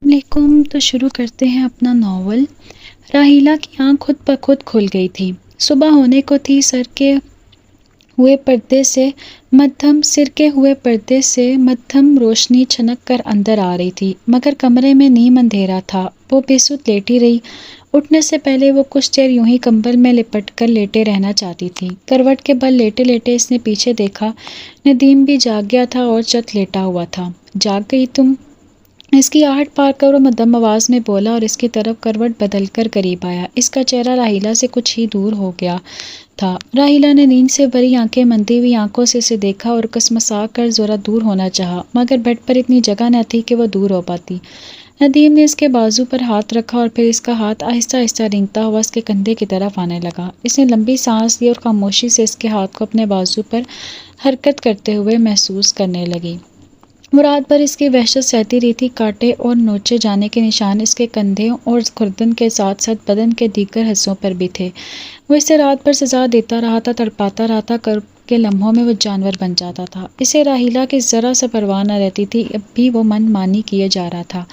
علیکم، تو شروع کرتے ہیں اپنا ناول۔ راحیلہ کی آنکھ خود بخود کھل گئی تھی۔ صبح ہونے کو تھی۔ سر کے ہوئے پردے سے مدھم روشنی چھنک کر اندر آ رہی تھی، مگر کمرے میں نیم اندھیرا تھا۔ وہ بے سود لیٹی رہی۔ اٹھنے سے پہلے وہ کچھ دیر یوں ہی کمبل میں لپٹ کر لیٹے رہنا چاہتی تھی۔ کروٹ کے بل لیٹے لیٹے اس نے پیچھے دیکھا۔ ندیم بھی جاگ گیا تھا اور چت لیٹا ہوا تھا۔ جاگ گئی تم؟ اس کی آہٹ پار کر وہ مدھم آواز میں بولا اور اس کی طرف کروٹ بدل کر قریب آیا۔ اس کا چہرہ راحیلہ سے کچھ ہی دور ہو گیا تھا۔ راحیلہ نے نیند سے بھری آنکھیں مندی ہوئی آنکھوں سے اسے دیکھا اور کسمسا کر ذرا دور ہونا چاہا، مگر بیڈ پر اتنی جگہ نہ تھی کہ وہ دور ہو پاتی۔ ندیم نے اس کے بازو پر ہاتھ رکھا اور پھر اس کا ہاتھ آہستہ آہستہ رینگتا ہوا اس کے کندھے کی طرف آنے لگا۔ اس نے لمبی سانس لی اور خاموشی سے اس کے ہاتھ کو اپنے بازو پر حرکت کرتے ہوئے محسوس کرنے لگی۔ وہ رات بھر اس کی وحشت سہتی رہی تھی۔ کانٹے اور نوچے جانے کے نشان اس کے کندھوں اور گردن کے ساتھ ساتھ بدن کے دیگر حصوں پر بھی تھے۔ وہ اسے رات بھر سزا دیتا رہا تھا، تڑپاتا رہا تھا، کے لمحوں میں وہ جانور بن جاتا تھا۔ اسے راحیلہ کی ذرا سا پرواہ نہ رہتی تھی۔ اب بھی وہ من مانی کیے جا رہا تھا،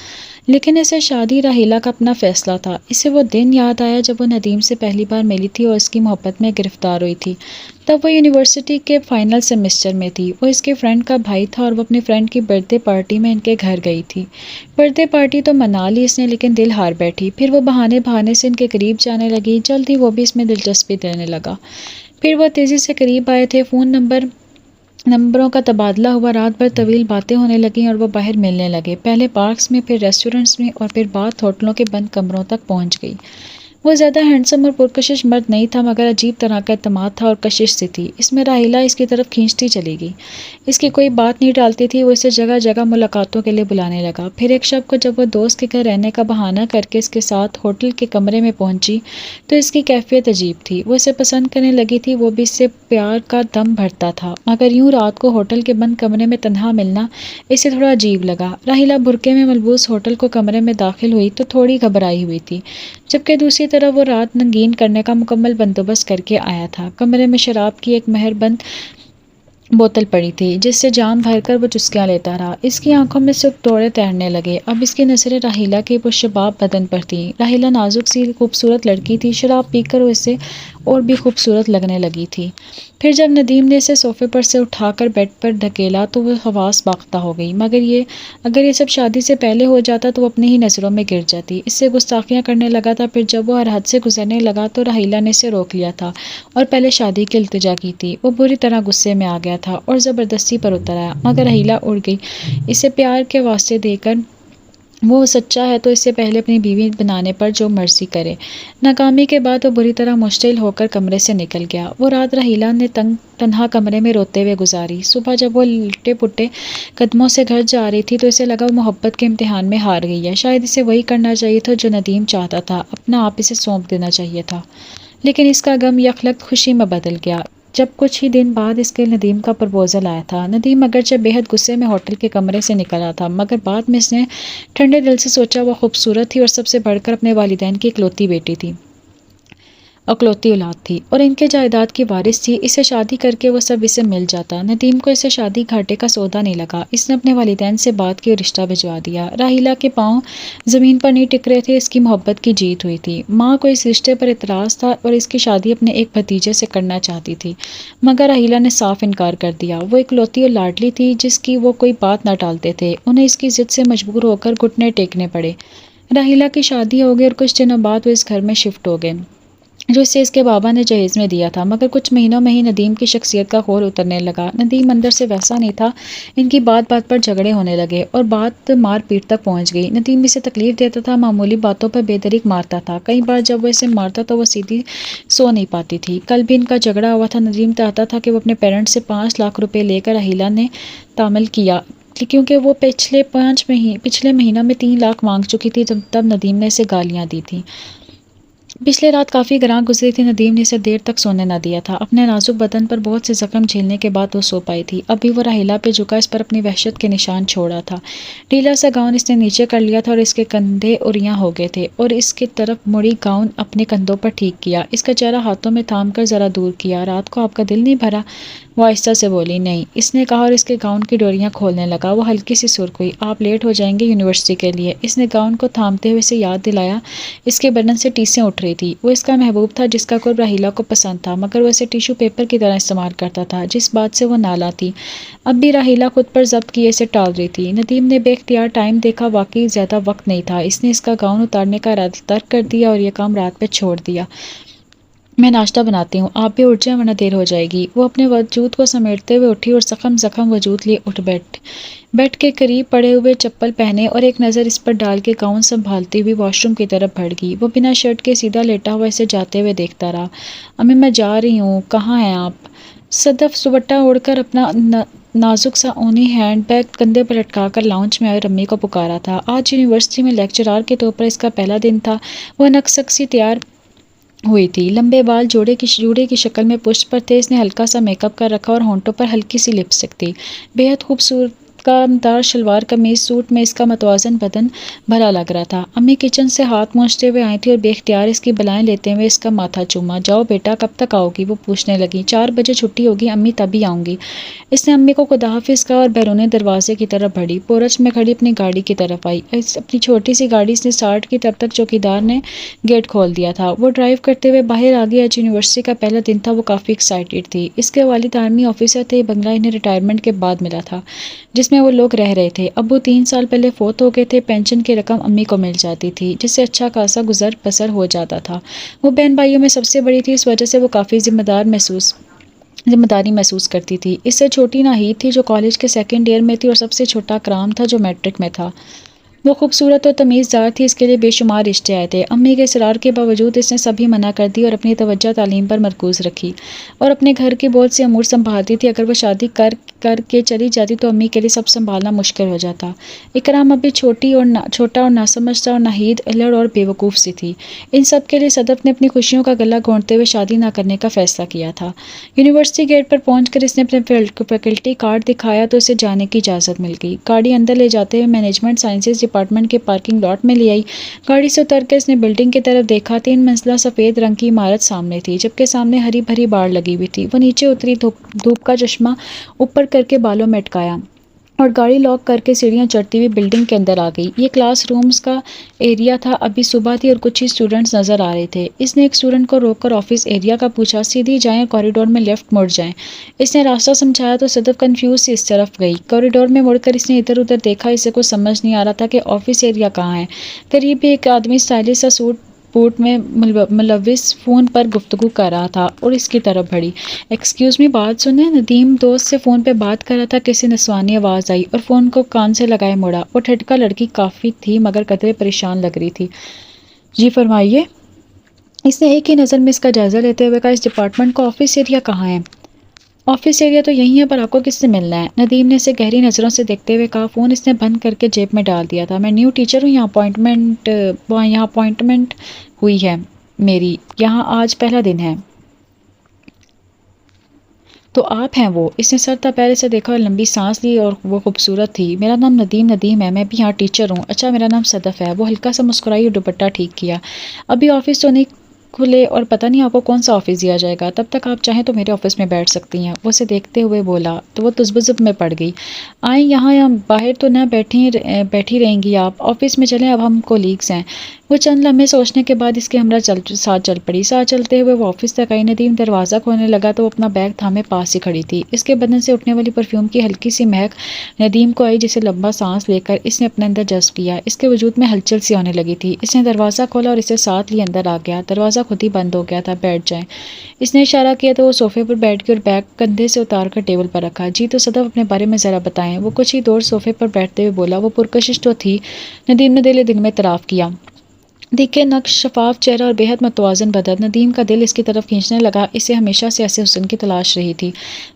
لیکن اسے شادی راحیلہ کا اپنا فیصلہ تھا۔ اسے وہ دن یاد آیا جب وہ ندیم سے پہلی بار ملی تھی اور اس کی محبت میں گرفتار ہوئی تھی۔ تب وہ یونیورسٹی کے فائنل سیمسٹر میں تھی۔ وہ اس کے فرینڈ کا بھائی تھا اور وہ اپنی فرینڈ کی برتھ ڈے پارٹی میں ان کے گھر گئی تھی۔ برتھ ڈے پارٹی تو منا لی اس نے، لیکن دل ہار بیٹھی۔ پھر وہ بہانے بہانے سے ان کے قریب جانے لگی۔ جلد ہی وہ بھی اس میں دلچسپی لینے لگا۔ پھر وہ تیزی سے قریب آئے تھے۔ فون نمبروں کا تبادلہ ہوا۔ رات بھر طویل باتیں ہونے لگیں اور وہ باہر ملنے لگے، پہلے پارکس میں، پھر ریسٹورنٹس میں اور پھر بات ہوٹلوں کے بند کمروں تک پہنچ گئی۔ وہ زیادہ ہینڈسم اور پرکشش مرد نہیں تھا، مگر عجیب طرح کا اعتماد تھا اور کشش سی تھی اس میں۔ راحیلہ اس کی طرف کھینچتی چلی گئی، اس کی کوئی بات نہیں ٹالتی تھی۔ وہ اسے جگہ جگہ ملاقاتوں کے لیے بلانے لگا۔ پھر ایک شب کو جب وہ دوست کے گھر رہنے کا بہانہ کر کے اس کے ساتھ ہوٹل کے کمرے میں پہنچی تو اس کی کیفیت عجیب تھی۔ وہ اسے پسند کرنے لگی تھی، وہ بھی اس سے پیار کا دم بھرتا تھا، مگر یوں رات کو ہوٹل کے بند کمرے میں تنہا ملنا اسے تھوڑا عجیب لگا۔ راحیلہ برقعے میں ملبوس ہوٹل کو کمرے میں داخل ہوئی تو تھوڑی گھبرائی ہوئی تھی، جبکہ دوسری طرف وہ رات رنگین کرنے کا مکمل بندوبست کر کے آیا تھا۔ کمرے میں شراب کی ایک مہر بند بوتل پڑی تھی جس سے جام بھر کر وہ چسکیاں لیتا رہا۔ اس کی آنکھوں میں سے توڑے تیرنے لگے۔ اب اس کی نظریں راحیلہ کے پرشباب بدن پر تھیں۔ راحیلہ نازک سی خوبصورت لڑکی تھی، شراب پی کر وہ اسے اور بھی خوبصورت لگنے لگی تھی۔ پھر جب ندیم نے اسے صوفے پر سے اٹھا کر بیڈ پر دھکیلا تو وہ حواس باختہ ہو گئی، مگر اگر یہ سب شادی سے پہلے ہو جاتا تو وہ اپنی ہی نظروں میں گر جاتی۔ اس سے گستاخیاں کرنے لگا تھا۔ پھر جب وہ ہر حد سے گزرنے لگا تو راحیلہ نے اسے روک لیا تھا اور پہلے شادی کی التجا کی تھی۔ وہ بری طرح غصے میں آ گیا تھا اور زبردستی پر اتر آیا، مگر راحیلہ اڑ گئی۔ اسے پیار کے واسطے دے کر وہ سچا ہے تو اس سے پہلے اپنی بیوی بنانے پر جو مرضی کرے۔ ناکامی کے بعد وہ بری طرح مشتعل ہو کر کمرے سے نکل گیا۔ وہ رات راحیلہ نے تنہا کمرے میں روتے ہوئے گزاری۔ صبح جب وہ لٹے پٹے قدموں سے گھر جا رہی تھی تو اسے لگا وہ محبت کے امتحان میں ہار گئی ہے۔ شاید اسے وہی کرنا چاہیے تھا جو ندیم چاہتا تھا، اپنا آپ اسے سونپ دینا چاہیے تھا، لیکن اس کا غم یکلخت خوشی میں بدل گیا جب کچھ ہی دن بعد اس کے ندیم کا پرپوزل آیا تھا۔ ندیم اگرچہ بے حد غصے میں ہوٹل کے کمرے سے نکلا تھا، مگر بعد میں اس نے ٹھنڈے دل سے سوچا وہ خوبصورت تھی اور سب سے بڑھ کر اپنے والدین کی اکلوتی اولاد تھی اور ان کے جائیداد کی وارث تھی۔ اسے شادی کر کے وہ سب اسے مل جاتا۔ ندیم کو اسے شادی گھاٹے کا سودا نہیں لگا۔ اس نے اپنے والدین سے بات کی اور رشتہ بھجوا دیا۔ راحیلہ کے پاؤں زمین پر نہیں ٹک رہے تھے، اس کی محبت کی جیت ہوئی تھی۔ ماں کو اس رشتے پر اعتراض تھا اور اس کی شادی اپنے ایک بھتیجے سے کرنا چاہتی تھی، مگر راحیلہ نے صاف انکار کر دیا۔ وہ اکلوتی اور لاڈلی تھی جس کی وہ کوئی بات نہ ٹالتے تھے۔ انہیں اس کی ضد سے مجبور ہو کر گھٹنے ٹیکنے پڑے۔ راحیلہ کی شادی ہو گئی اور کچھ دنوں بعد وہ اس گھر میں شفٹ ہو گئے جو اسے اس کے بابا نے جہیز میں دیا تھا، مگر کچھ مہینوں میں ہی ندیم کی شخصیت کا خول اترنے لگا۔ ندیم اندر سے ویسا نہیں تھا۔ ان کی بات بات پر جھگڑے ہونے لگے اور بات مار پیٹ تک پہنچ گئی۔ ندیم اسے تکلیف دیتا تھا، معمولی باتوں پر بے دریغ مارتا تھا۔ کئی بار جب وہ اسے مارتا تو وہ سیدھی سو نہیں پاتی تھی۔ کل بھی ان کا جھگڑا ہوا تھا۔ ندیم چاہتا تھا کہ وہ اپنے پیرنٹس سے 5 لاکھ روپے لے کر راحیلہ نے تعامل کیا، کیونکہ وہ پچھلے مہینوں میں 3 لاکھ مانگ چکی تھی تب ندیم نے اسے گالیاں دی تھیں۔ پچھلے رات کافی گراں گزری تھی، ندیم نے اسے دیر تک سونے نہ دیا تھا۔ اپنے نازک بدن پر بہت سے زخم جھیلنے کے بعد وہ سو پائی تھی۔ اب بھی وہ راحیلہ پہ جھکا اس پر اپنی وحشت کے نشان چھوڑا تھا۔ ڈھیلا سا گاؤن اس نے نیچے کر لیا تھا اور اس کے کندھے اریاں ہو گئے تھے، اور اس کی طرف مڑی گاؤن اپنے کندھوں پر ٹھیک کیا، اس کا چہرہ ہاتھوں میں تھام کر ذرا دور کیا۔ رات کو آپ کا دل نہیں بھرا؟ وہ آہستہ سے بولی۔ نہیں، اس نے کہا اور اس کے گاؤن کی ڈوریاں کھولنے لگا۔ وہ ہلکی سی سرخ ہوئی۔ آپ لیٹ ہو جائیں گے یونیورسٹی کے لیے۔ اس نے گاؤن کو تھامتے ہوئے اسے یاد دلایا۔ اس کے بدن سے ٹیسیں اٹھ رہی تھی۔ وہ اس کا محبوب تھا جس کا قرب راحیلہ کو پسند تھا، مگر وہ اسے ٹیشو پیپر کی طرح استعمال کرتا تھا، جس بات سے وہ نالاں تھی۔ اب بھی راحیلہ خود پر ضبط کیے اسے ٹال رہی تھی۔ ندیم نے بے اختیار ٹائم دیکھا، واقعی زیادہ وقت نہیں تھا۔ اس نے اس کا گاؤن اتارنے کا ارادہ ترک کر دیا اور یہ کام رات پہ چھوڑ دیا۔ میں ناشتہ بناتی ہوں، آپ بھی اٹھ جائیں ورنہ دیر ہو جائے گی۔ وہ اپنے وجود کو سمیٹتے ہوئے اٹھی اور زخم وجود لیے اٹھ بیڈ کے قریب پڑے ہوئے چپل پہنے اور ایک نظر اس پر ڈال کے گاؤن سنبھالتی ہوئی واش روم کی طرف بڑھ گئی۔ وہ بنا شرٹ کے سیدھا لیٹا ہوا اسے جاتے ہوئے دیکھتا رہا۔ امی میں جا رہی ہوں۔ کہاں ہیں آپ؟ صدف دوپٹہ اوڑھ کر اپنا نازک سا اونی ہینڈ بیگ کندھے پر لٹکا کر لاؤنج میں آئی اور امی کو پکارا تھا۔ آج یونیورسٹی میں لیکچرار کے طور پر اس کا پہلا دن تھا۔ وہ نک سی تیار ہوئی تھی، لمبے بال جوڑے کی شکل میں پشت پر تھے۔ اس نے ہلکا سا میک اپ کر رکھا اور ہونٹوں پر ہلکی سی لپسٹک تھی۔ بے حد خوبصورت کامدار شلوار قمیض سوٹ میں اس کا متوازن بدن بھلا لگ رہا تھا۔ امی کچن سے ہاتھ پہنچتے ہوئے آئی تھی اور بے اختیار اس کی بلائیں لیتے ہوئے اس کا ماتھا چوما۔ جاؤ بیٹا، کب تک آؤ گی؟ وہ پوچھنے لگی۔ 4 بجے چھٹی ہوگی امی، تبھی آؤں گی۔ اس نے امی کو خدا حافظ کہا اور بیرون دروازے کی طرف بڑھی۔ پورچ میں کھڑی اپنی گاڑی کی طرف آئی۔ اپنی چھوٹی سی گاڑی اس نے سٹارٹ کی، تب تک چوکیدار نے گیٹ کھول دیا تھا۔ وہ ڈرائیو کرتے ہوئے باہر آ گئی۔ آج یونیورسٹی کا پہلا دن تھا۔ وہ کافی ایکسائٹڈ تھی۔ اس کے والد آرمی آفیسر تھے۔ یہ بنگلہ انہیں ریٹائرمنٹ کے بعد ملا تھا، جس میں وہ لوگ رہ رہے تھے۔ ابو 3 سال پہلے فوت ہو گئے تھے۔ پینشن کی رقم امی کو مل جاتی تھی، جس سے اچھا خاصا گزر بسر ہو جاتا تھا۔ وہ بہن بھائیوں میں سب سے بڑی تھی، اس وجہ سے وہ کافی ذمہ داری محسوس کرتی تھی۔ اس سے چھوٹی ناہید تھی جو کالج کے 2nd ایئر میں تھی، اور سب سے چھوٹا اکرام تھا جو میٹرک میں تھا۔ وہ خوبصورت اور تمیز دار تھی، اس کے لیے بے شمار رشتے آئے تھے۔ امی کے اصرار کے باوجود اس نے سبھی منع کر دی اور اپنی توجہ تعلیم پر مرکوز رکھی اور اپنے گھر کے بہت سے امور سنبھالتی تھی۔ اگر وہ شادی کر کے چلی جاتی تو امی کے لیے سب سنبھالنا مشکل ہو جاتا۔ اکرام ابھی چھوٹا اور ناسمجھ تھا، اور ناہید الڑ اور بے وقوف سی تھی۔ ان سب کے لیے صدف نے اپنی خوشیوں کا گلہ گھونٹتے ہوئے شادی نہ کرنے کا فیصلہ کیا تھا۔ یونیورسٹی گیٹ پر پہنچ کر اس نے اپنے فیکلٹی کارڈ دکھایا تو اسے جانے کی اجازت مل گئی۔ گاڑی اندر لے جاتے ہوئے مینجمنٹ سائنسز ڈپارٹمنٹ کے پارکنگ لاٹ میں لے آئی۔ گاڑی سے اتر کر اس نے بلڈنگ کی طرف دیکھا۔ 3 منزلہ سفید رنگ کی عمارت سامنے تھی، جبکہ سامنے ہری بھری باڑ لگی ہوئی تھی۔ وہ نیچے اتری، دھوپ کا چشمہ اوپر کر کے بالوں میں اٹکایا اور گاڑی لاک کر کے سیڑھیاں چڑھتی ہوئی بلڈنگ کے اندر آ گئی۔ یہ کلاس رومز کا ایریا تھا۔ ابھی صبح تھی اور کچھ ہی اسٹوڈنٹس نظر آ رہے تھے۔ اس نے ایک اسٹوڈنٹ کو روک کر آفس ایریا کا پوچھا۔ سیدھی جائیں اور کوریڈور میں لیفٹ مڑ جائیں۔ اس نے راستہ سمجھایا تو صدف کنفیوز سی اس طرف گئی۔ کوریڈور میں مڑ کر اس نے ادھر ادھر دیکھا۔ اسے کچھ سمجھ نہیں آ رہا تھا کہ آفس ایریا کہاں ہے۔ قریب ہی ایک آدمی اسٹائلش سا سوٹ بوٹ میں ملوث فون پر گفتگو کر رہا تھا اور اس کی طرف بڑھی۔ ایکسکیوز می، بات سنیں۔ ندیم دوست سے فون پہ بات کر رہا تھا، کسی نسوانی آواز آئی اور فون کو کان سے لگائے مڑا۔ وہ ٹھٹکا لڑکی کافی تھی مگر قدرے پریشان لگ رہی تھی۔ جی فرمائیے۔ اس نے ایک ہی نظر میں اس کا جائزہ لیتے ہوئے کہا، اس ڈپارٹمنٹ کا آفس ایریا کہاں ہے؟ آفس ایریا تو یہی ہے، پر آپ کو کس سے ملنا ہے؟ ندیم نے اسے گہری نظروں سے دیکھتے ہوئے کہا۔ فون اس نے بند کر کے جیب میں ڈال دیا تھا۔ میں نیو ٹیچر ہوں، یہاں اپائنٹمنٹ ہوئی ہے میری، یہاں آج پہلا دن ہے۔ تو آپ ہیں وہ؟ اس نے سر تا پہلے سے دیکھا اور لمبی سانس لی، اور وہ خوبصورت تھی۔ میرا نام ندیم ہے، میں بھی یہاں ٹیچر ہوں۔ اچھا، میرا نام صدف ہے۔ وہ ہلکا سا مسکرائی اور دوپٹہ ٹھیک کیا۔ ابھی آفس تو نہیں کھلے اور پتہ نہیں آپ کو کون سا آفس دیا جائے گا، تب تک آپ چاہیں تو میرے آفس میں بیٹھ سکتی ہیں۔ وہ اسے دیکھتے ہوئے بولا تو وہ تذبذب میں پڑ گئی۔ آئیں یہاں باہر تو نہ بیٹھی رہیں گی آپ، آفس میں چلیں، اب ہم کولیگز ہیں۔ وہ چند لمحے سوچنے کے بعد اس کے ہمراہ ساتھ چل پڑی۔ ساتھ چلتے ہوئے وہ آفس تک آئی۔ ندیم دروازہ کھولنے لگا تو وہ اپنا بیگ تھامے پاس ہی کھڑی تھی۔ اس کے بدن سے اٹھنے والی پرفیوم کی ہلکی سی مہک ندیم کو آئی، جسے لمبا سانس لے کر اس نے اپنے اندر جذب کیا۔ اس کے وجود میں ہلچل سی ہونے لگی تھی۔ اس نے دروازہ کھولا اور اسے ساتھ لیے اندر آ گیا۔ دروازہ خود ہی بند ہو گیا تھا۔ بیٹھ جائیں۔ اس نے اشارہ کیا تو وہ صوفے پر بیٹھ گئی اور بیگ کندھے سے اتار کر ٹیبل پر رکھا۔ جی تو صدف، اپنے بارے میں ذرا بتائیں۔ وہ کچھ ہی دور صوفے پر بیٹھتے ہوئے بولا۔ وہ پرکشش تو تھی، ندیم نے دل میں اعتراف کیا، دیکھے نقش، شفاف چہرہ اور بےحد متوازن بدن، ندیم کا دل اس کی طرف کھینچنے لگا۔ اسے ہمیشہ سے ایسے حسن کی تلاش رہی تھی۔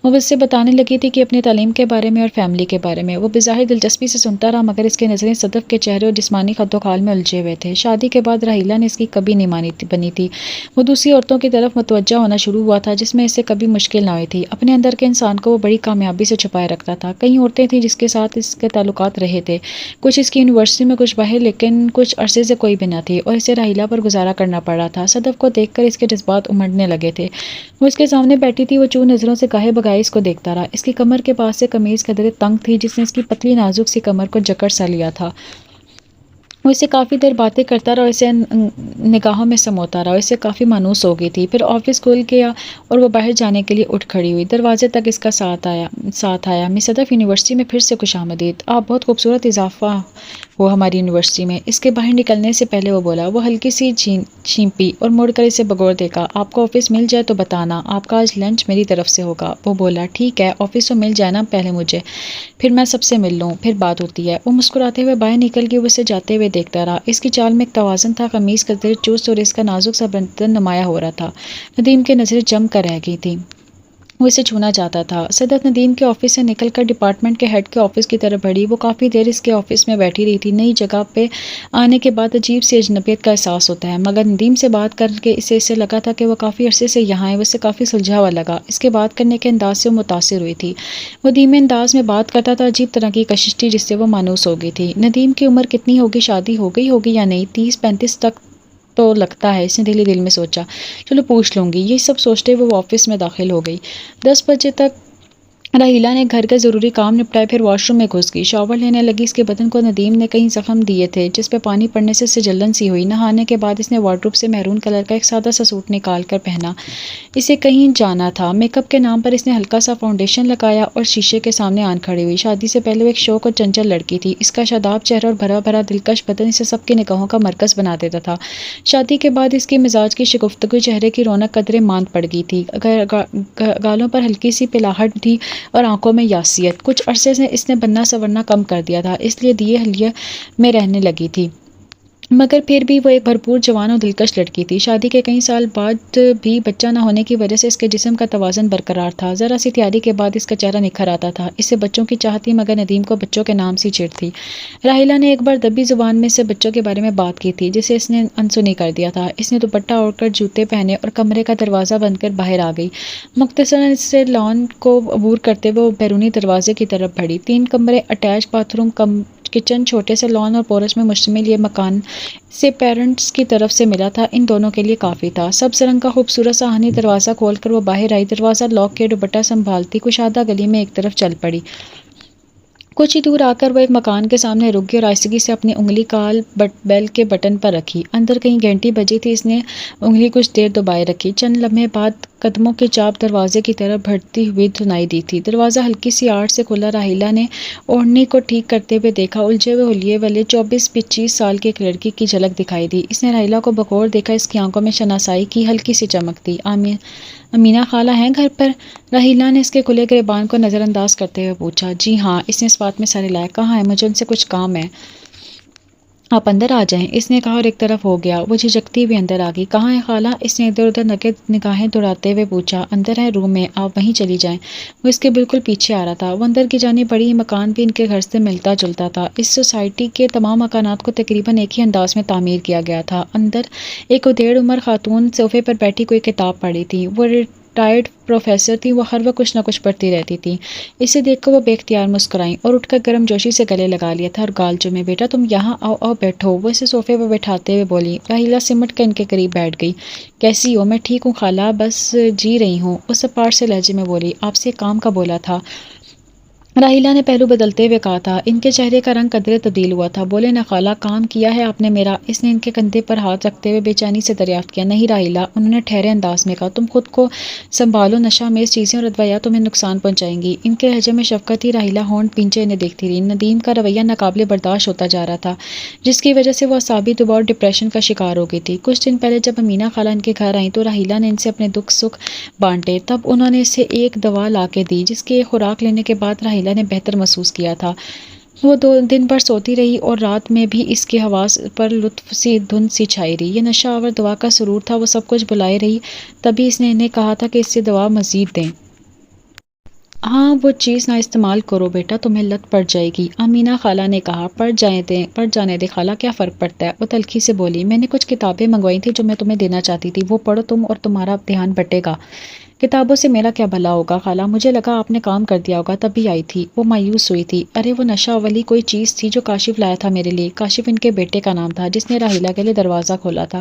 وہ اس سے بتانے لگی تھی کہ اپنی تعلیم کے بارے میں اور فیملی کے بارے میں۔ وہ بظاہر دلچسپی سے سنتا رہا، مگر اس کی نظریں صدف کے چہرے اور جسمانی خد و خال میں الجھے ہوئے تھے۔ شادی کے بعد راحیلہ نے اس کی کبھی نہیں بنی تھی۔ وہ دوسری عورتوں کی طرف متوجہ ہونا شروع ہوا تھا، جس میں اسے کبھی مشکل نہ ہوئی تھی۔ اپنے اندر کے انسان کو وہ بڑی کامیابی سے چھپائے رکھتا تھا۔ کئی عورتیں تھیں جس کے ساتھ اس کے تعلقات رہے تھے، کچھ اس کی یونیورسٹی میں، کچھ باہر، لیکن کچھ عرصے سے کوئی بھی نہ تھی، اور اسے راحیلہ پر گزارا کرنا پڑ رہا تھا۔ صدف کو دیکھ کر اس کے جذبات امڑنے لگے تھے۔ وہ اس کے سامنے بیٹھی تھی، وہ چوں نظروں سے گاہے بگاہے اس کو دیکھتا رہا۔ اس کی کمر کے پاس سے قمیض قدرے تنگ تھی، جس نے اس کی پتلی نازک سی کمر کو جکڑ سا لیا تھا۔ وہ اسے کافی دیر باتیں کرتا رہا اور اسے نگاہوں میں سموتا رہا، اور اسے کافی مانوس ہو گئی تھی۔ پھر آفس کھل گیا اور وہ باہر جانے کے لیے اٹھ کھڑی ہوئی۔ دروازے تک اس کا ساتھ آیا۔ مس صدف، یونیورسٹی میں پھر سے خوش آمدید۔ آپ بہت خوبصورت اضافہ ہو ہماری یونیورسٹی میں۔ اس کے باہر نکلنے سے پہلے وہ بولا۔ وہ ہلکی سی چھینپی اور مڑ کر اسے بغور دیکھا۔ آپ کو آفس مل جائے تو بتانا، آپ کا آج لنچ میری طرف سے ہوگا۔ وہ بولا، ٹھیک ہے، آفس تو مل جائے نا پہلے مجھے، پھر میں سب سے مل لوں، پھر بات ہوتی ہے۔ وہ مسکراتے ہوئے باہر نکل گئی۔ وہ اسے جاتے ہوئے دیکھتا رہا۔ اس کی چال میں ایک توازن تھا، قمیض قدرے چست اور اس کا نازک سا بدن نمایاں ہو رہا تھا۔ ندیم کی نظریں جم کر رہ گئی تھیں، وہ اسے چھونا چاہتا تھا۔ صدف ندیم کے آفس سے نکل کر ڈپارٹمنٹ کے ہیڈ کے آفس کی طرف بڑھی۔ وہ کافی دیر اس کے آفس میں بیٹھی رہی تھی۔ نئی جگہ پہ آنے کے بعد عجیب سی اجنبیت کا احساس ہوتا ہے، مگر ندیم سے بات کر کے اسے لگا تھا کہ وہ کافی عرصے سے یہاں ہے۔ وہ اسے کافی سلجھا ہوا لگا۔ اس کے بات کرنے کے انداز سے وہ متاثر ہوئی تھی۔ وہ دھیمے انداز میں بات کرتا تھا، عجیب طرح کی کشش تھی جس سے وہ مانوس ہو گئی تھی۔ ندیم کی عمر کتنی ہوگی؟ شادی ہو گئی ہوگی یا نہیں؟ 30-35 تک تو لگتا ہے، اس نے دل میں سوچا۔ چلو پوچھ لوں گی۔ یہ سب سوچتے ہوئے وہ آفس میں داخل ہو گئی۔ 10 بجے تک راحیلہ نے گھر کے ضروری کام نپٹائے، پھر واش روم میں گھس گئی، شاور لینے لگی۔ اس کے بدن کو ندیم نے کئی زخم دیے تھے جس پہ پانی پڑنے سے اسے جلن سی ہوئی۔ نہانے کے بعد اس نے وارڈروب سے میرون کلر کا ایک سادہ سا سوٹ نکال کر پہنا۔ اسے کہیں جانا تھا۔ میک اپ کے نام پر اس نے ہلکا سا فاؤنڈیشن لگایا اور شیشے کے سامنے آن کھڑی ہوئی۔ شادی سے پہلے وہ ایک شوق اور چنچل لڑکی تھی۔ اس کا شاداب چہرہ اور بھرا بھرا دلکش بدن اسے سب کی نگاہوں کا مرکز بنا دیتا تھا۔ شادی کے بعد اس کے مزاج کی شگفتگو، چہرے کی رونق قدرے ماند پڑ گئی تھی۔ گالوں پر ہلکی سی پلاہٹ تھی اور آنکھوں میں یاسیت۔ کچھ عرصے سے اس نے بننا سنورنا کم کر دیا تھا، اس لیے دیے حلیے میں رہنے لگی تھی، مگر پھر بھی وہ ایک بھرپور جوان اور دلکش لڑکی تھی۔ شادی کے کئی سال بعد بھی بچہ نہ ہونے کی وجہ سے اس کے جسم کا توازن برقرار تھا۔ ذرا سی تیاری کے بعد اس کا چہرہ نکھر آتا تھا۔ اسے بچوں کی چاہت تھی، مگر ندیم کو بچوں کے نام سے چڑ تھی۔ راحیلہ نے ایک بار دبی زبان میں سے بچوں کے بارے میں بات کی تھی، جسے اس نے انسنی کر دیا تھا۔ اس نے دوپٹہ اوڑھ کر، جوتے پہنے اور کمرے کا دروازہ بند کر باہر آ گئی۔ مختصراً اس سے لان کو عبور کرتے ہوئے وہ بیرونی دروازے کی طرف بڑھی۔ 3 کمرے، اٹیچ باتھ روم، کچن، چھوٹے سے لان اور پورچ میں مشتمل یہ مکان سے پیرنٹس کی طرف سے ملا تھا، ان دونوں کے لیے کافی تھا۔ سبز رنگ کا خوبصورت سا ہنی دروازہ کھول کر وہ باہر آئی۔ دروازہ لاک کیے دوپٹہ سنبھالتی کشادہ گلی میں ایک طرف چل پڑی۔ کچھ ہی دور آ کر وہ ایک مکان کے سامنے رک گئی اور آہستگی سے اپنی انگلی کال بیل کے بٹن پر رکھی۔ اندر کہیں گھنٹی بجی تھی۔ اس نے انگلی کچھ دیر دبائے رکھی۔ چند لمحے بعد قدموں کی چاپ دروازے کی طرف بڑھتی ہوئی سنائی دی تھی۔ دروازہ ہلکی سی آڑ سے کھلا۔ راحیلہ نے اوڑھنی کو ٹھیک کرتے ہوئے دیکھا۔ الجھے ہوئے حلیے والے 24-25 سال کی ایک لڑکی کی جھلک دکھائی دی۔ اس نے راحیلہ کو بغور دیکھا۔ اس کی آنکھوں میں شناسائی کی ہلکی سی چمک تھی۔ امینہ خالہ ہیں گھر پر؟ راحیلہ نے اس کے کھلے گریبان کو نظر انداز کرتے ہوئے پوچھا۔ جی ہاں، اس نے اس بات میں سر ہلایا۔ کہاں ہے؟ مجھے ان سے کچھ کام ہے، آپ اندر آ جائیں، اس نے کہا اور ایک طرف ہو گیا۔ وہ جھجکتی ہوئی اندر آ گئی۔ کہاں ہے خالہ؟ اس نے ادھر ادھر نگاہیں دوڑاتے ہوئے پوچھا۔ اندر ہے، روم میں، آپ وہیں چلی جائیں۔ وہ اس کے بالکل پیچھے آ رہا تھا۔ وہ اندر کی جانب بڑھی۔ یہ مکان بھی ان کے گھر سے ملتا جلتا تھا۔ اس سوسائٹی کے تمام مکانات کو تقریباً ایک ہی انداز میں تعمیر کیا گیا تھا۔ اندر ایک ادھیڑ عمر خاتون صوفے پر بیٹھی کوئی کتاب پڑھی تھی۔ وہ ریٹائرڈ پروفیسر تھی۔ وہ ہر وقت کچھ نہ کچھ پڑھتی رہتی تھی۔ اسے دیکھ کر وہ بے اختیار مسکرائیں اور اٹھ کر گرم جوشی سے گلے لگا لیا تھا اور گال چومے۔ بیٹا تم یہاں آؤ، آؤ بیٹھو، وہ اسے صوفے پر بٹھاتے ہوئے بولی۔ راحیلہ سمٹ کر ان کے قریب بیٹھ گئی۔ کیسی ہو؟ میں ٹھیک ہوں خالہ، بس جی رہی ہوں، وہ سپاٹ سے لہجے میں بولی۔ آپ سے ایک کام کا بولا تھا، راحیلہ نے پہلو بدلتے ہوئے کہا تھا۔ ان کے چہرے کا رنگ قدرے تبدیل ہوا تھا۔ بولے نا خالہ، کام کیا ہے آپ نے میرا؟ اس نے ان کے کندھے پر ہاتھ رکھتے ہوئے بے چینی سے دریافت کیا۔ نہیں راحیلہ، انہوں نے ٹھہرے انداز میں کہا، تم خود کو سنبھالو، نشہ میز چیزیں اور ادویات تمہیں نقصان پہنچائیں گی۔ ان کے لہجے میں شفقت تھی۔ راحیلہ ہونٹ بھینچے انہیں دیکھتی رہی۔ ندیم کا رویہ ناقابل برداشت ہوتا جا رہا تھا، جس کی وجہ سے وہ اعصابی دباؤ اور ڈپریشن کا شکار ہو گئی تھی۔ کچھ دن پہلے جب امینہ خالہ ان کے گھر آئیں تو راحیلہ نے ان سے اپنے دکھ سکھ بانٹے۔ تب انہوں نے اسے ایک دوا لا کے دی، جس کی خوراک لینے کے بعد راحیلہ نے بہتر محسوس کیا تھا۔ وہ دن بھر سوتی رہی اور رات میں بھی اس کے حواس پر لطف سی دھند سی چھائی رہی۔ یہ نشہ آور دوا کا سرور تھا، وہ سب کچھ بھلائے رہی۔ تبھی اس نے انہیں کہا تھا کہ اس سے دوا مزید دیں۔ ہاں وہ چیز نہ استعمال کرو بیٹا، تمہیں لت پڑ جائے گی، امینہ خالہ نے کہا۔ پڑ جانے دے خالہ، کیا فرق پڑتا ہے؟ وہ تلخی سے بولی۔ میں نے کچھ کتابیں منگوائی تھیں جو میں تمہیں دینا چاہتی تھی، وہ پڑھو تم اور تمہارا دھیان بٹے گا۔ کتابوں سے میرا کیا بھلا ہوگا خالہ، مجھے لگا آپ نے کام کر دیا ہوگا تبھی آئی تھی۔ وہ مایوس ہوئی تھی۔ ارے وہ نشہ والی کوئی چیز تھی جو کاشف لایا تھا میرے لیے، کاشف ان کے بیٹے کا نام تھا جس نے راحیلہ کے لیے دروازہ کھولا تھا۔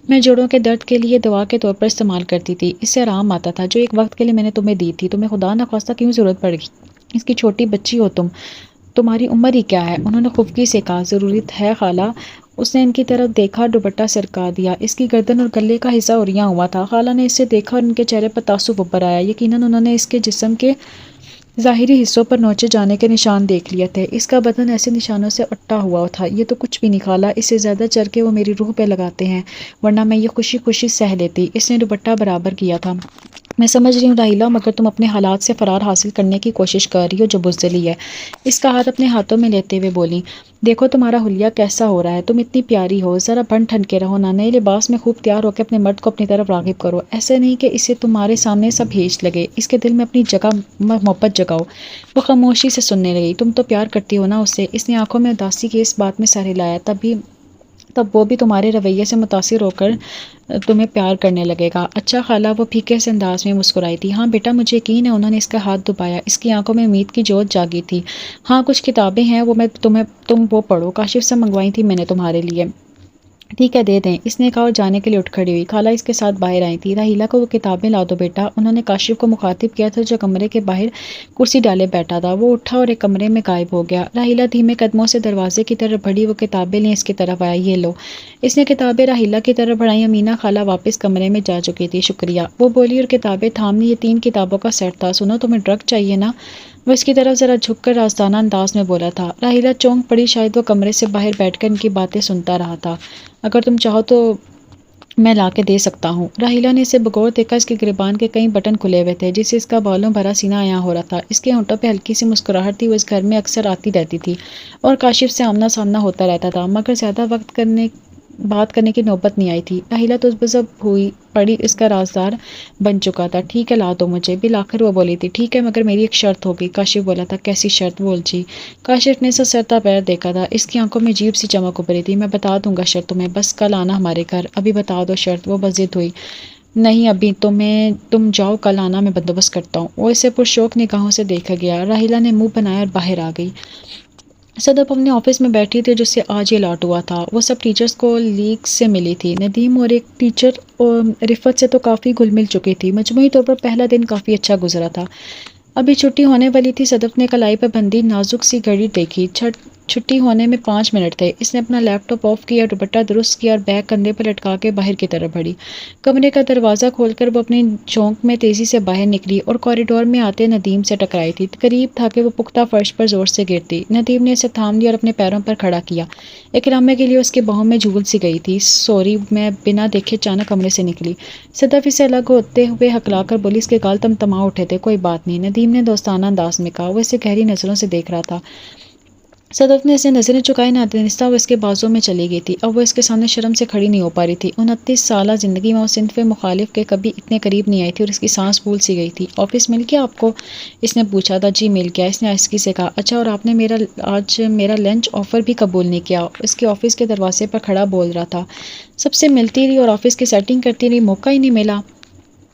میں جوڑوں کے درد کے لیے دوا کے طور پر استعمال کرتی تھی، اس سے آرام آتا تھا، جو ایک وقت کے لیے میں نے تمہیں دی تھی۔ تمہیں خدا نخواستہ کیوں ضرورت پڑ گئی؟ اس کی چھوٹی بچی ہو تم، تمہاری عمر ہی کیا ہے؟ انہوں نے خفگی سے کہا۔ ضرورت ہے خالہ۔ اس نے ان کی طرف دیکھا، دوپٹہ سرکا دیا، اس کی گردن اور گلے کا حصہ عریاں ہوا تھا۔ خالہ نے اسے دیکھا اور ان کے چہرے پر تعصب ابھر آیا۔ یقیناً انہوں نے اس کے جسم کے ظاہری حصوں پر نوچے جانے کے نشان دیکھ لیے تھے۔ اس کا بدن ایسے نشانوں سے اٹا ہوا تھا۔ یہ تو کچھ بھی نہیں خالہ، اس سے زیادہ چرکے وہ میری روح پہ لگاتے ہیں، ورنہ میں یہ خوشی خوشی سہ لیتی۔ اس نے دوپٹہ برابر کیا تھا۔ میں سمجھ رہی ہوں راحیلہ، مگر تم اپنے حالات سے فرار حاصل کرنے کی کوشش کر رہی ہو جو بزدلی ہے۔ اس کا ہاتھ اپنے ہاتھوں میں لیتے ہوئے بولی۔ دیکھو تمہارا حلیہ کیسا ہو رہا ہے، تم اتنی پیاری ہو، ذرا بن ٹھن کے رہو نا، نئے لباس میں خوب تیار ہو کے اپنے مرد کو اپنی طرف راغب کرو، ایسے نہیں کہ اسے تمہارے سامنے سب ہیچ لگے، اس کے دل میں اپنی جگہ محبت جگاؤ۔ وہ خاموشی سے سننے لگی۔ تم تو پیار کرتی ہو نا اس سے؟ اس نے آنکھوں میں اداسی کی اس بات میں سر ہلایا۔ تب وہ بھی تمہارے رویے سے متاثر ہو کر تمہیں پیار کرنے لگے گا۔ اچھا خالہ، وہ پھیکے سے انداز میں مسکرائی تھی۔ ہاں بیٹا مجھے یقین ہے، انہوں نے اس کا ہاتھ دبایا۔ اس کی آنکھوں میں امید کی جوت جاگی تھی۔ ہاں کچھ کتابیں ہیں، تم وہ پڑھو، کاشف سے منگوائی تھی میں نے تمہارے لیے۔ ٹھیک ہے دے دیں، اس نے کہا اور جانے کے لیے اٹھ کھڑی ہوئی۔ خالہ اس کے ساتھ باہر آئی تھی۔ راحیلہ کو وہ کتابیں لا دو بیٹا، انہوں نے کاشف کو مخاطب کیا تھا جو کمرے کے باہر کرسی ڈالے بیٹھا تھا۔ وہ اٹھا اور ایک کمرے میں غائب ہو گیا۔ راحیلہ دھیمے قدموں سے دروازے کی طرف بڑھی، وہ کتابیں لیں اس کی طرف آیا۔ یہ لو۔ اس نے کتابیں راحیلہ کی طرف بڑھائیں۔ امینہ خالہ واپس کمرے میں جا چکی تھی۔ شکریہ، وہ بولی اور کتابیں تھام لی۔ یہ 3 کتابوں کا سیٹ تھا۔ سنو تمہیں ڈرگ چاہیے نا؟ وہ اس کی طرف ذرا جھک کر رازدانہ انداز میں بولا تھا۔ راحیلہ چونک پڑی، شاید وہ کمرے سے باہر بیٹھ کر ان کی باتیں سنتا رہا تھا۔ اگر تم چاہو تو میں لا کے دے سکتا ہوں۔ راحیلہ نے اسے بغور دیکھا۔ اس کے گریبان کے کئی بٹن کھلے ہوئے تھے جس سے اس کا بالوں بھرا سینہ عیاں ہو رہا تھا۔ اس کے ہونٹوں پہ ہلکی سی مسکراہٹ تھی۔ وہ اس گھر میں اکثر آتی رہتی تھی اور کاشف سے آمنا سامنا ہوتا رہتا تھا، مگر زیادہ بات کرنے کی نوبت نہیں آئی تھی۔ راحیلہ تو بزب ہوئی پڑی اس کا رازدار بن چکا تھا۔ ٹھیک ہے لا دو مجھے، بالآخر وہ بولی تھی۔ ٹھیک ہے مگر میری ایک شرط ہوگی، کاشف بولا تھا۔ کیسی شرط؟ بول جی۔ کاشف نے اسے سرتا پیر دیکھا تھا۔ اس کی آنکھوں میں عجیب سی چمک ابھری تھی۔ میں بتا دوں گا شرط تمہیں، بس کل آنا ہمارے گھر۔ ابھی بتا دو شرط، وہ بضد ہوئی۔ نہیں ابھی تم جاؤ، کل آنا، میں بندوبست کرتا ہوں۔ وہ اسے پرشوق نگاہوں سے دیکھا گیا۔ راحیلہ نے منہ بنایا اور باہر آ گئی۔ صدف اپنے آفس میں بیٹھی تھی جس سے آج یہ الاٹ ہوا تھا۔ وہ سب ٹیچرز کو لیگ سے ملی تھی۔ ندیم اور ایک ٹیچر رفت سے تو کافی گھل مل چکی تھی۔ مجموعی طور پر پہلا دن کافی اچھا گزرا تھا۔ ابھی چھٹی ہونے والی تھی۔ صدف نے کلائی پر بندھی نازک سی گھڑی دیکھی۔ چھٹی ہونے میں 5 منٹ تھے۔ اس نے اپنا لیپ ٹاپ آف کیا، دوپٹہ درست کیا اور بیگ کندھے پر لٹکا کے باہر کی طرف بڑھی۔ کمرے کا دروازہ کھول کر وہ اپنی چونک میں تیزی سے باہر نکلی اور کوریڈور میں آتے ندیم سے ٹکرائی تھی۔ قریب تھا کہ وہ پختہ فرش پر زور سے گرتی۔ ندیم نے اسے تھام لیا اور اپنے پیروں پر کھڑا کیا۔ ایک لمحے کے لیے اس کے باہوں میں جھول سی گئی تھی۔ سوری، میں بنا دیکھے اچانک کمرے سے نکلی۔ صدف اسے الگ ہوتے ہوئے ہکلا کر بولی۔ اس کے گال تمتما اٹھے تھے۔ کوئی بات نہیں، ندیم نے دوستانہ انداز میں کہا۔ وہ اسے گہری نظروں سے دیکھ رہا تھا۔ صدف نے اسے نظریں چکائی، نادانستہ وہ اس کے بازوں میں چلی گئی تھی۔ اب وہ اس کے سامنے شرم سے کھڑی نہیں ہو پا رہی تھی۔ 29 سالہ زندگی میں وہ صنف مخالف کے کبھی اتنے قریب نہیں آئی تھی اور اس کی سانس پھول سی گئی تھی۔ آفس مل گیا آپ کو؟ اس نے پوچھا تھا۔ جی مل گیا، اس نے آہستگی سے کہا۔ اچھا، اور آپ نے آج میرا لنچ آفر بھی قبول نہیں کیا؟ اس کے آفس کے دروازے پر کھڑا بول رہا تھا۔ سب سے ملتی رہی اور آفس کی سیٹنگ کرتی رہی، موقع ہی نہیں ملا۔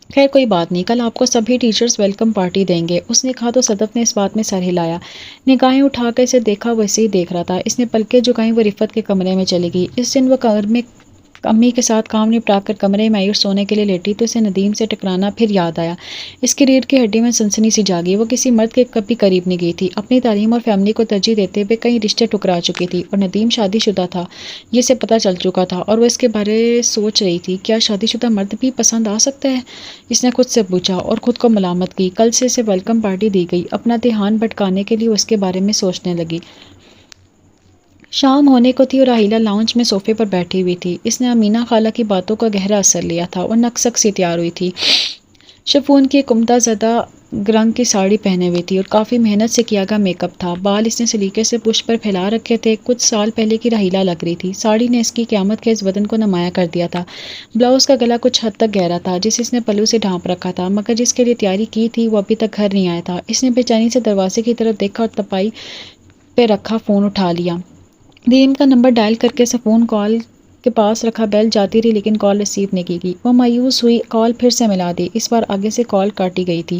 خیر کوئی بات نہیں، کل آپ کو سبھی ٹیچرز ویلکم پارٹی دیں گے، اس نے کہا تو صدف نے اس بات میں سر ہلایا۔ نگاہیں اٹھا کر اسے دیکھا، وہ اسے ہی دیکھ رہا تھا۔ اس نے پلکیں جھکائیں، وہ رفت کے کمرے میں چلی گئی۔ اس دن وہ امی کے ساتھ کام نپٹا کر کمرے میں آئی اور سونے کے لیے لیٹی تو اسے ندیم سے ٹکرانا پھر یاد آیا۔ اس کی ریڑھ کی ہڈی میں سنسنی سی جاگی۔ وہ کسی مرد کے کبھی قریب نہیں گئی تھی۔ اپنی تعلیم اور فیملی کو ترجیح دیتے ہوئے کئی رشتے ٹکرا چکی تھی اور ندیم شادی شدہ تھا، یہ اسے پتہ چل چکا تھا اور وہ اس کے بارے سوچ رہی تھی، کیا شادی شدہ مرد بھی پسند آ سکتا ہے؟ اس نے خود سے پوچھا اور خود کو ملامت کی۔ کل سے اسے ویلکم پارٹی دی گئی۔ اپنا دھیان بھٹکانے کے لیے وہ اس کے بارے میں سوچنے لگی۔ شام ہونے کو تھی اور راحیلہ لاؤنج میں صوفے پر بیٹھی ہوئی تھی۔ اس نے امینہ خالہ کی باتوں کا گہرا اثر لیا تھا اور نک سک سی تیار ہوئی تھی۔ شفون کی ایک عمدہ زدہ رنگ کی ساڑی پہنے ہوئی تھی اور کافی محنت سے کیا گیا میک اپ تھا. بال اس نے سلیقے سے پشت پر پھیلا رکھے تھے. کچھ سال پہلے کی راحیلہ لگ رہی تھی. ساڑی نے اس کی قیامت کے اس بدن کو نمایاں کر دیا تھا. بلاؤز کا گلا کچھ حد تک گہرا تھا جسے اس نے پلو سے ڈھانپ رکھا تھا، مگر جس کے لیے تیاری کی تھی وہ ابھی تک گھر نہیں آیا تھا. اس نے بے چینی سے دروازے کی طرف دیکھا اور تپائی پہ رکھا فون اٹھا لیا. ندیم کا نمبر ڈائل کر کے فون کال کے پاس رکھا. بیل جاتی رہی لیکن کال ریسیو نہیں کی گئی. وہ مایوس ہوئی. کال پھر سے ملا دی. اس بار آگے سے کال کاٹی گئی تھی.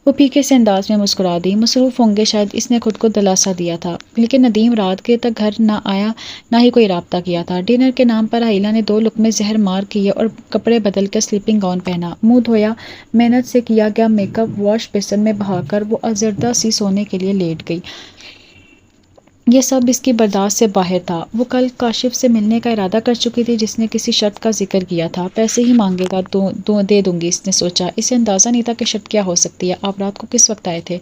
وہ پھیکے سے انداز میں مسکرا دی. مصروف ہوں گے شاید، اس نے خود کو دلاسا دیا تھا. لیکن ندیم رات کے تک گھر نہ آیا، نہ ہی کوئی رابطہ کیا تھا. ڈنر کے نام پر راحیلہ نے 2 لقمے زہر مار کیے اور کپڑے بدل کر سلیپنگ گاؤن پہنا، منہ دھویا. محنت سے کیا گیا میک اپ واش بیسن میں بہا کر وہ آزردہ سی سونے کے لیے لیٹ گئی. یہ سب اس کی برداشت سے باہر تھا. وہ کل کاشف سے ملنے کا ارادہ کر چکی تھی جس نے کسی شرط کا ذکر کیا تھا. پیسے ہی مانگے گا تو دے دوں گی، اس نے سوچا. اسے اندازہ نہیں تھا کہ شرط کیا ہو سکتی ہے. آپ رات کو کس وقت آئے تھے؟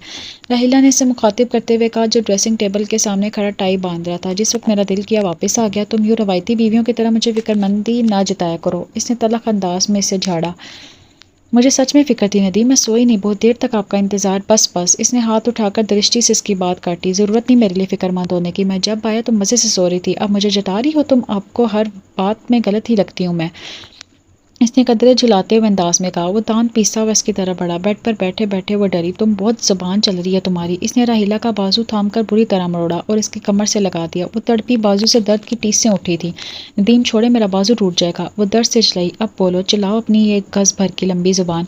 راحیلہ نے اسے مخاطب کرتے ہوئے کہا جو ڈریسنگ ٹیبل کے سامنے کھڑا ٹائی باندھ رہا تھا. جس وقت میرا دل کیا واپس آ گیا. تم یوں روایتی بیویوں کی طرح مجھے فکر مندی نہ جتایا کرو. اس نے تلخ انداز میں اسے جھاڑا. مجھے سچ میں فکر تھی ندیم، میں سوئی نہیں بہت دیر تک آپ کا انتظار. بس بس. اس نے ہاتھ اٹھا کر درشٹی سے اس کی بات کاٹی. ضرورت نہیں میرے لیے فکر مند ہونے کی. میں جب آیا تم مزے سے سو رہی تھی. اب مجھے جتا رہی ہو تم؟ آپ کو ہر بات میں غلط ہی لگتی ہوں میں. اس نے قدرے جھلاتے ہوئے انداز میں کہا. وہ دانت پیستا ہوا اس کی طرف بڑھا. بیڈ پر بیٹھے بیٹھے وہ ڈری. تم بہت زبان چل رہی ہے تمہاری. اس نے راحیلہ کا بازو تھام کر بری طرح مروڑا اور اس کی کمر سے لگا دیا. وہ تڑپی بازو سے درد کی ٹیسیں اٹھی تھی. ندیم چھوڑے، میرا بازو ٹوٹ جائے گا. وہ درد سے چلائی. اب بولو، چلاؤ اپنی یہ گز بھر کی لمبی زبان.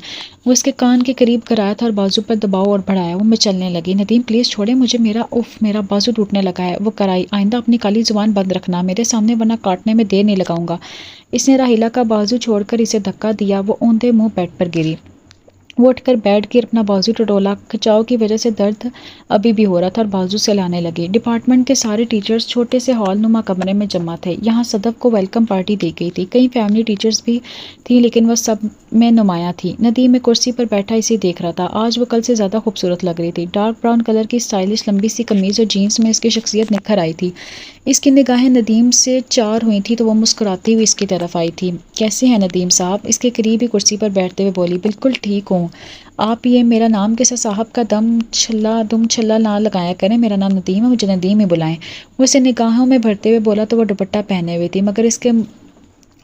وہ اس کے کان کے قریب کرایا تھا اور بازو پر دباؤ اور بڑھایا. وہ میں چلنے لگی. ندیم پلیز چھوڑے مجھے، میرا بازو ٹوٹنے لگا ہے. وہ کرائی. آئندہ اپنی کالی زبان بند رکھنا میرے سامنے، ورنہ کاٹنے میں دیر نہیں لگاؤں گا. اس نے راحیلہ کا بازو چھوڑ کر اسے دھکا دیا. وہ اوندھے منہ بیڈ پر گری. وہ اٹھ کر بیٹھ کے اپنا بازو ٹٹولا. کھچاؤ کی وجہ سے درد ابھی بھی ہو رہا تھا اور بازو سے لانے لگی. ڈپارٹمنٹ کے سارے ٹیچرز چھوٹے سے ہال نما کمرے میں جمع تھے. یہاں صدف کو ویلکم پارٹی دی گئی تھی. کئی فیملی ٹیچرز بھی تھیں لیکن وہ سب میں نمایاں تھی. ندیم ایک کرسی پر بیٹھا اسے دیکھ رہا تھا. آج وہ کل سے زیادہ خوبصورت لگ رہی تھی. ڈارک براؤن کلر کی اسٹائلش لمبی سی قمیض اور جینس میں اس کی شخصیت نکھر آئی تھی. اس کی نگاہیں ندیم سے چار ہوئی تھی تو وہ مسکراتی ہوئی اس کی طرف آئی تھی. کیسے ہیں ندیم صاحب؟ اس کے قریب ہی کرسی پر بیٹھتے ہوئے بولی. بالکل ٹھیک ہوں. آپ یہ میرا نام کے ساتھ صاحب کا دم چھلا نہ لگایا کریں. میرا نام ندیم ہے، مجھے ندیم ہی بلائیں. وہ اسے نگاہوں میں بھرتے ہوئے بولا تو وہ دوپٹہ پہنے ہوئی تھی مگر اس کے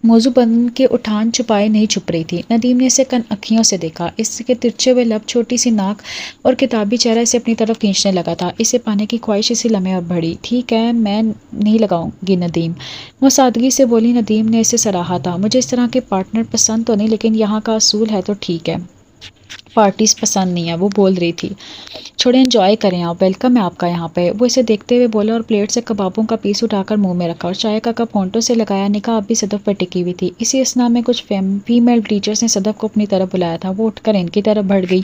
موضوع بدن کے اٹھان چھپائے نہیں چھپ رہی تھی. ندیم نے اسے کن اکھیوں سے دیکھا. اس کے ترچھے ہوئے لب، چھوٹی سی ناک اور کتابی چہرہ اسے اپنی طرف کھینچنے لگا تھا. اسے پانے کی خواہش اسی لمحے اور بڑھی. ٹھیک ہے، میں نہیں لگاؤں گی ندیم. وہ سادگی سے بولی. ندیم نے اسے سراہا تھا. مجھے اس طرح کے پارٹنر پسند تو نہیں لیکن یہاں کا اصول ہے تو ٹھیک ہے. پارٹیز پسند نہیں ہے، وہ بول رہی تھی. چھوڑے، انجوائے کریں آپ. ویلکم ہے آپ کا یہاں پہ. وہ اسے دیکھتے ہوئے بولا اور پلیٹ سے کبابوں کا پیس اٹھا کر منہ میں رکھا اور چائے کا کپ ہونٹوں سے لگایا. نکاح اب بھی صدف پر ٹکی ہوئی تھی. اسی اثنا میں کچھ فیمیل ٹیچرز نے صدف کو اپنی طرف بلایا تھا. وہ اٹھ کر ان کی طرف بڑھ گئی.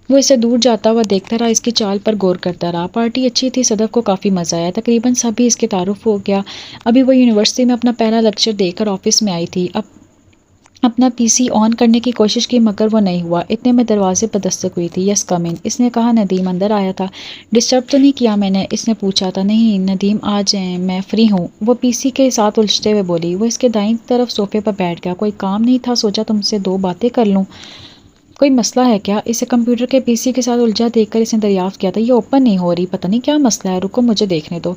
وہ اسے دور جاتا ہوا دیکھتا رہا. اس کی چال پر غور کرتا رہا. پارٹی اچھی تھی. صدف کو کافی مزہ آیا. تقریباً سبھی اس کے تعارف ہو گیا. ابھی وہ یونیورسٹی میں اپنا پہلا لیکچر دے کر آفس میں آئی تھی. اپنا پی سی آن کرنے کی کوشش کی مگر وہ نہیں ہوا. اتنے میں دروازے پر دستک ہوئی تھی. یس کم ان. اس نے کہا. ندیم اندر آیا تھا. ڈسٹرب تو نہیں کیا میں نے؟ اس نے پوچھا تھا. نہیں ندیم، آ جائیں، میں فری ہوں. وہ پی سی کے ساتھ الجھتے ہوئے بولی. وہ اس کے دائیں طرف صوفے پر بیٹھ گیا. کوئی کام نہیں تھا؟ سوچا تم سے 2 باتیں کر لوں. کوئی مسئلہ ہے کیا؟ اسے کمپیوٹر کے پی سی کے ساتھ الجھا دیکھ کر اس نے دریافت کیا تھا. یہ اوپن نہیں ہو رہی. پتہ نہیں کیا مسئلہ ہے. رکو مجھے دیکھنے دو.